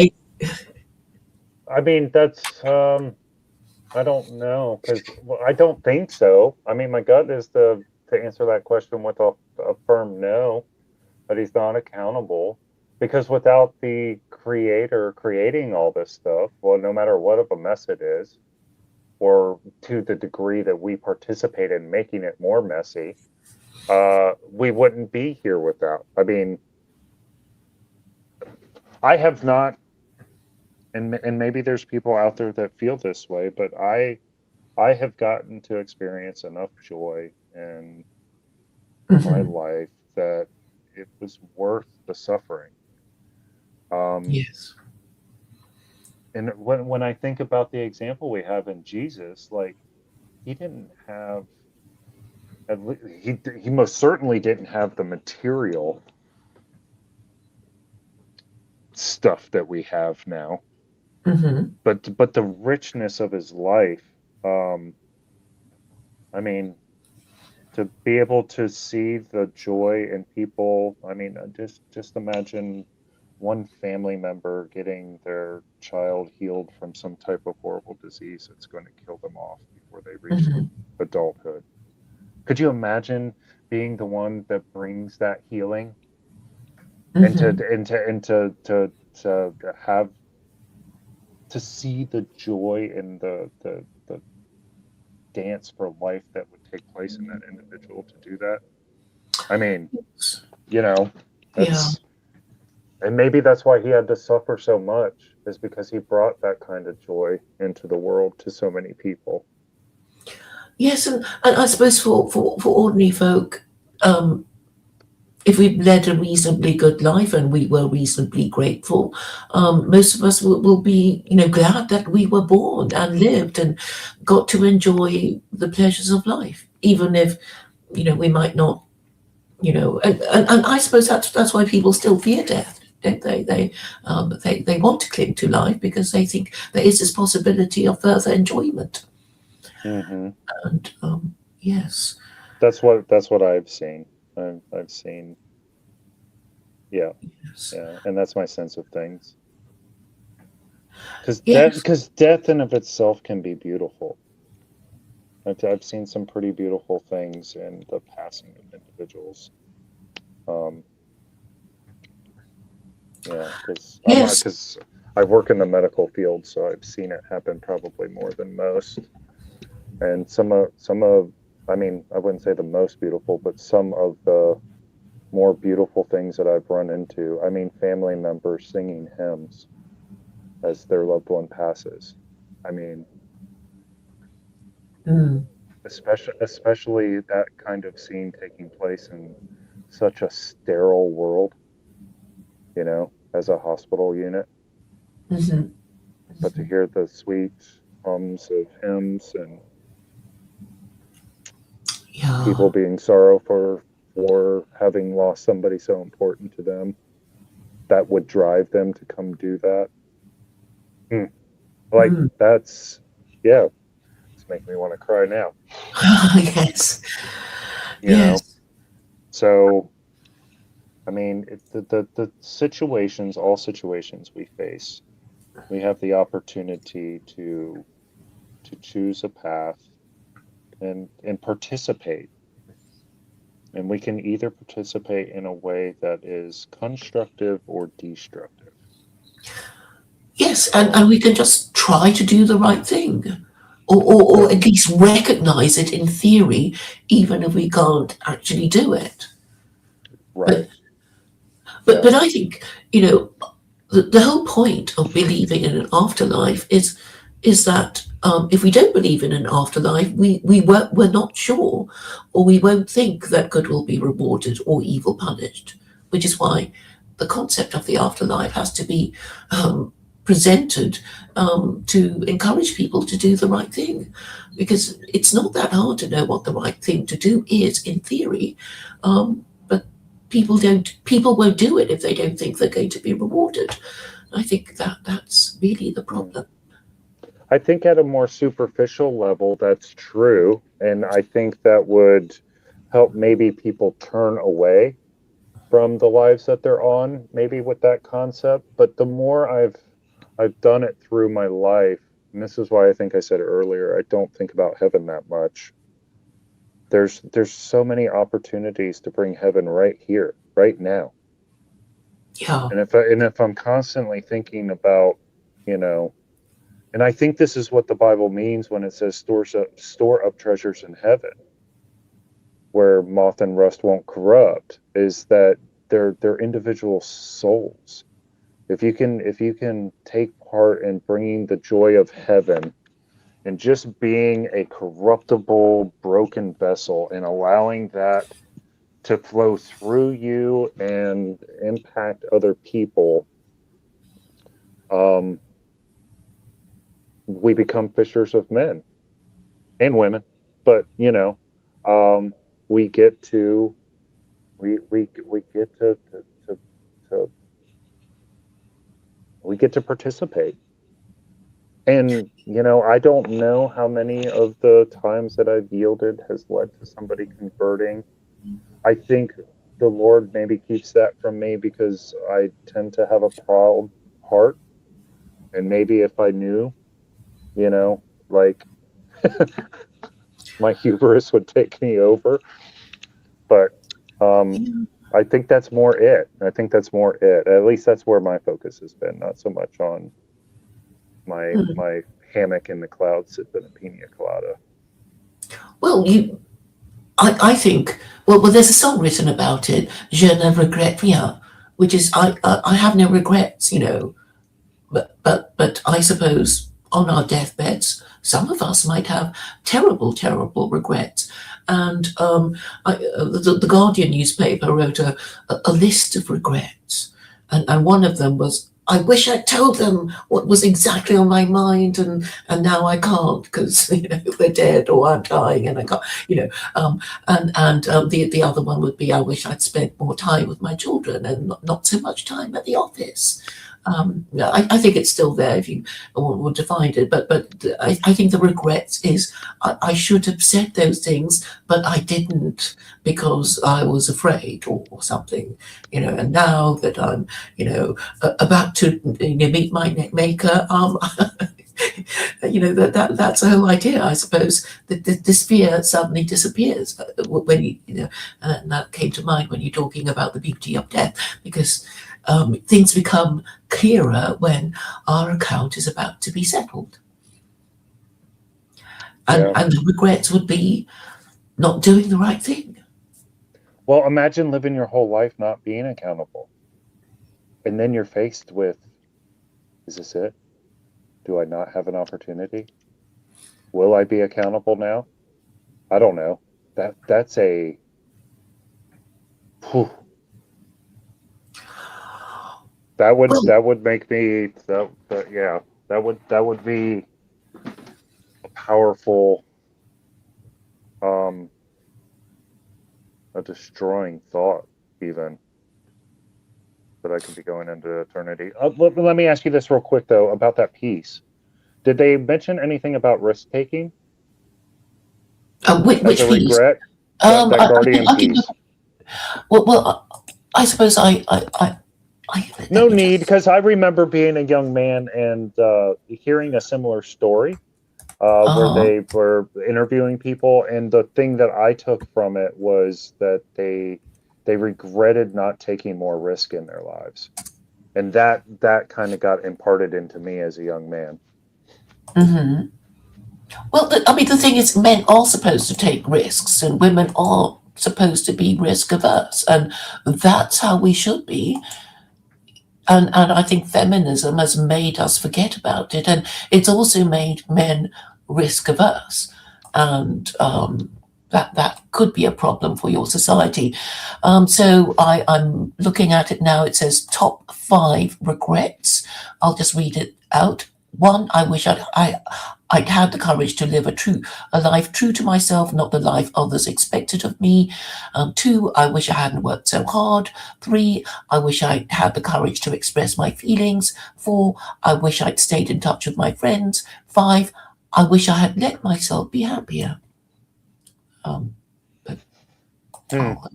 I mean that's I don't know because I don't think so. I mean, my gut is to answer that question with a firm no, that he's not accountable. Because without the creator creating all this stuff, well, no matter what of a mess it is, or to the degree that we participate in making it more messy, we wouldn't be here without. I mean, I have not, and maybe there's people out there that feel this way, but I have gotten to experience enough joy in my Mhm. life that it was worth the suffering. Um, Yes. and when I think about the example we have in Jesus, like he didn't have he most certainly didn't have the material stuff that we have now, Hmm. but the richness of his life. Um, I mean, to be able to see the joy in people. I mean, just imagine one family member getting their child healed from some type of horrible disease that's going to kill them off before they reach Hmm. adulthood. Could you imagine being the one that brings that healing and to Hmm. and to and to have to see the joy in the dance for life that would take place in that individual to do that? I mean, you know, Yeah. that's and maybe that's why he had to suffer so much, is because he brought that kind of joy into the world to so many people. Yes, and I suppose for ordinary folk, um, if we've led a reasonably good life and we were reasonably grateful, most of us will be, glad that we were born and lived and got to enjoy the pleasures of life, even if, we might not, and I suppose that's why people still fear death. Don't they? They want to cling to life because they think there is this possibility of further enjoyment. Hmm. And yes, That's what I've seen. I've seen, yeah, yes, yeah, and that's my sense of things. yes. Because death in of itself can be beautiful. I've seen some pretty beautiful things in the passing of individuals. Um, yeah, Yes. because I work in the medical field, so I've seen it happen probably more than most. And I mean, I wouldn't say the most beautiful, but some of the more beautiful things that I've run into. I mean, family members singing hymns as their loved one passes. I mean, Mm. especially that kind of scene taking place in such a sterile world, as a hospital unit. Hmm. But to hear the sweet hums of hymns and Yeah. people being sorrowful for having lost somebody so important to them, that would drive them to come do that. Like Mm. that's, yeah, it's making me want to cry now. Yes. You know, Yes. so I mean, the situations, all situations we face, we have the opportunity to choose a path and participate. And we can either participate in a way that is constructive or destructive. Yes, and we can just try to do the right thing, or at least recognize it in theory, even if we can't actually do it. Right. But but Yeah. but I think the whole point of believing in an afterlife is that if we don't believe in an afterlife, we're not sure, or we won't think that good will be rewarded or evil punished, which is why the concept of the afterlife has to be presented to encourage people to do the right thing, because it's not that hard to know what the right thing to do is in theory, but people won't do it if they don't think they're going to be rewarded. I think that's really the problem. I think at a more superficial level, that's true. And I think that would help maybe people turn away from the lives that they're on, maybe with that concept. But the more I've done it through my life, and this is why I think I said earlier, I don't think about heaven that much. There's so many opportunities to bring heaven right here, right now. Yeah. And if I'm constantly thinking about, you know, and I think this is what the Bible means when it says store up treasures in heaven, where moth and rust won't corrupt, is that they're individual souls. If you can take part in bringing the joy of heaven and just being a corruptible, broken vessel and allowing that to flow through you and impact other people, um, we become fishers of men and women. But um, we get to we get to we get to participate. And I don't know how many of the times that I've yielded has led to somebody converting. I think the Lord maybe keeps that from me because I tend to have a proud heart. And maybe if I knew, like my hubris would take me over. But I think that's more it. I think that's more it. At least that's where my focus has been, not so much on my hammock in the clouds sipping a pina colada. Well, I think, well, there's a song written about it, Je ne regrette rien, which is I have no regrets, but I suppose on our deathbeds, some of us might have terrible, terrible regrets. And the Guardian newspaper wrote a list of regrets, and one of them was, I wish I'd told them what was exactly on my mind, and now I can't because they're dead or I'm dying and I can't, and the other one would be, I wish I'd spent more time with my children and not so much time at the office. I think it's still there if you want to find it, but I think the regrets is I should have said those things, but I didn't because I was afraid or something, and now that I'm, about to meet my maker, that's the whole idea, I suppose. That this fear suddenly disappears when and that came to mind when you're talking about the beauty of death, because things become clearer when our account is about to be settled, Yeah. and the regrets would be not doing the right thing. Well, imagine living your whole life not being accountable. And then you're faced with, is this it? Do I not have an opportunity? Will I be accountable now? I don't know. That's a whew. That would make me that would be a powerful a destroying thought, even, that I could be going into eternity. Let me ask you this real quick, though, about that piece. Did they mention anything about risk taking Which as a piece? regret? That guardian piece. Well, I suppose No need, because I remember being a young man and hearing a similar story where they were interviewing people, and the thing that I took from it was that they regretted not taking more risk in their lives, and that kind of got imparted into me as a young man. Mm-hmm. Well, the thing is, men are supposed to take risks, and women are supposed to be risk averse, and that's how we should be. And I think feminism has made us forget about it, and it's also made men risk averse, and that could be a problem for your society. So I'm looking at it now. It says top 5 regrets. I'll just read it out. 1, I wish I'd had the courage to live a life true to myself, not the life others expected of me. 2, I wish I hadn't worked so hard. 3, I wish I'd had the courage to express my feelings. 4, I wish I'd stayed in touch with my friends. 5, I wish I had let myself be happier. But I'll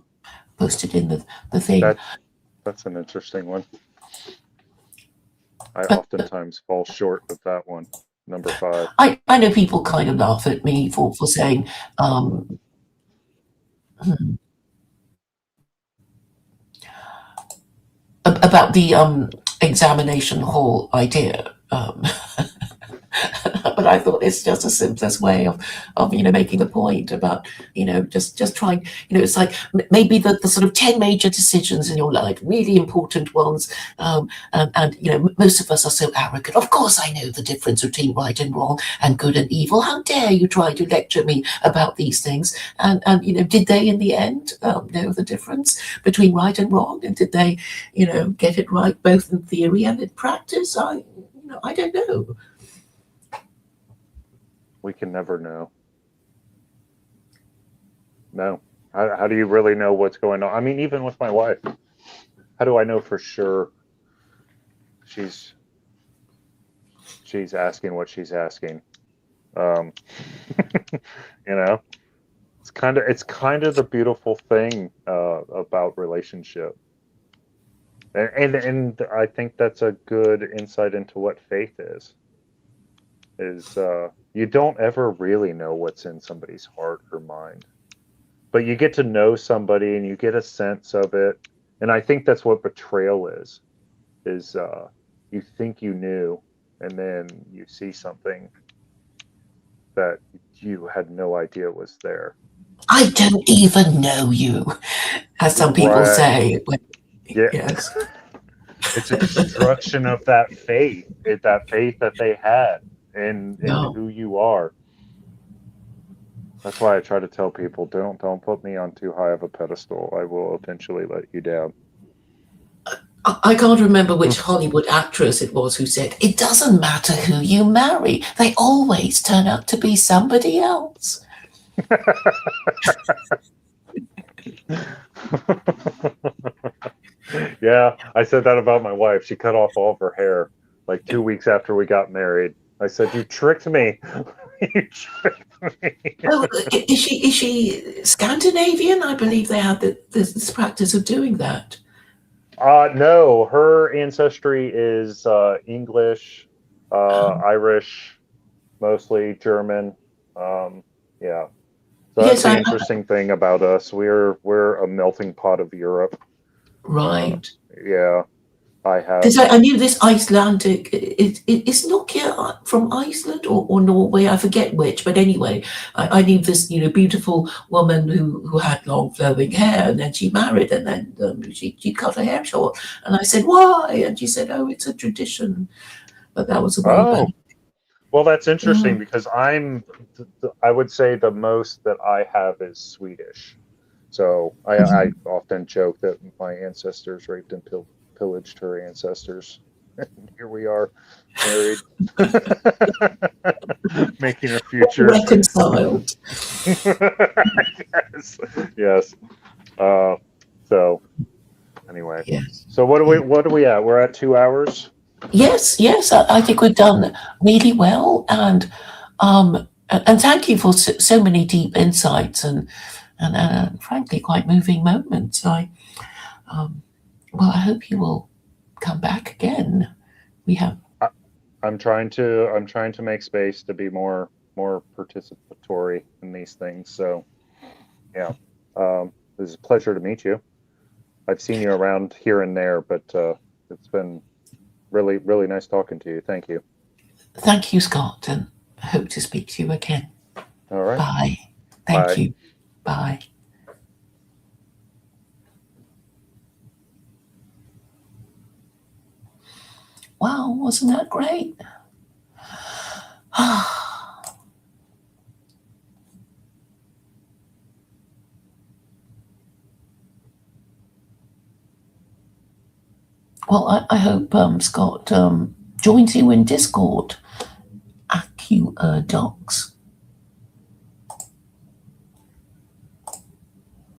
post it in the thing. That's an interesting one. I oftentimes fall short of that one, number 5. I know people kind of laugh at me for saying about the examination hall idea. But I thought it's just the simplest way of making a point about just trying. It's like maybe the sort of 10 major decisions in your life, really important ones, and most of us are so arrogant. Of course I know the difference between right and wrong and good and evil. How dare you try to lecture me about these things? And did they in the end know the difference between right and wrong? And did they get it right both in theory and in practice? I don't know. We can never know. No. How do you really know what's going on? I mean, even with my wife, how do I know for sure she's asking what she's asking? It's kind of the beautiful thing about relationship, and I think that's a good insight into what faith is. You don't ever really know what's in somebody's heart or mind, but you get to know somebody and you get a sense of it. And I think that's what betrayal is you think you knew, and then you see something that you had no idea was there. I don't even know you, as some people say. Yeah. Yes. It's a destruction of that faith that they had in who you are. That's why I try to tell people, don't put me on too high of a pedestal. I will eventually let you down. I can't remember which Hollywood actress it was who said, it doesn't matter who you marry. They always turn out to be somebody else. Yeah, I said that about my wife. She cut off all of her hair like 2 weeks after we got married. I said, you tricked me. You tricked me. Well, is she Scandinavian? I believe they had this practice of doing that. No, her ancestry is English, Irish, mostly German. Yeah. So Yes, that's the I interesting thing about us. We're a melting pot of Europe. right. Yeah, I have. Because I knew this Icelandic, is Nokia from Iceland or Norway? I forget which, but anyway, I knew this, beautiful woman who had long flowing hair, and then she married, and then she cut her hair short, and I said why, and she said, oh, it's a tradition, but that was a while back. Oh, well, that's interesting Yeah. because I would say the most that I have is Swedish. So I often joke that my ancestors raped and pillaged her ancestors. And here we are, married, making a future. Reconciled. Yes, yes. So anyway, Yes. so what are we at? We're at 2 hours. Yes, I think we've done really well, and thank you for so many deep insights and frankly quite moving moments. Well, I hope you will come back again. We have I'm trying to make space to be more participatory in these things. So yeah, it was a pleasure to meet you. I've seen you around here and there, but it's been really nice talking to you. Thank you. Thank you, Scott, and I hope to speak to you again. All right. Bye. Thank Bye. you. Bye. Wow, wasn't that great? Well, I hope Scott joins you in Discord. AccuDocs.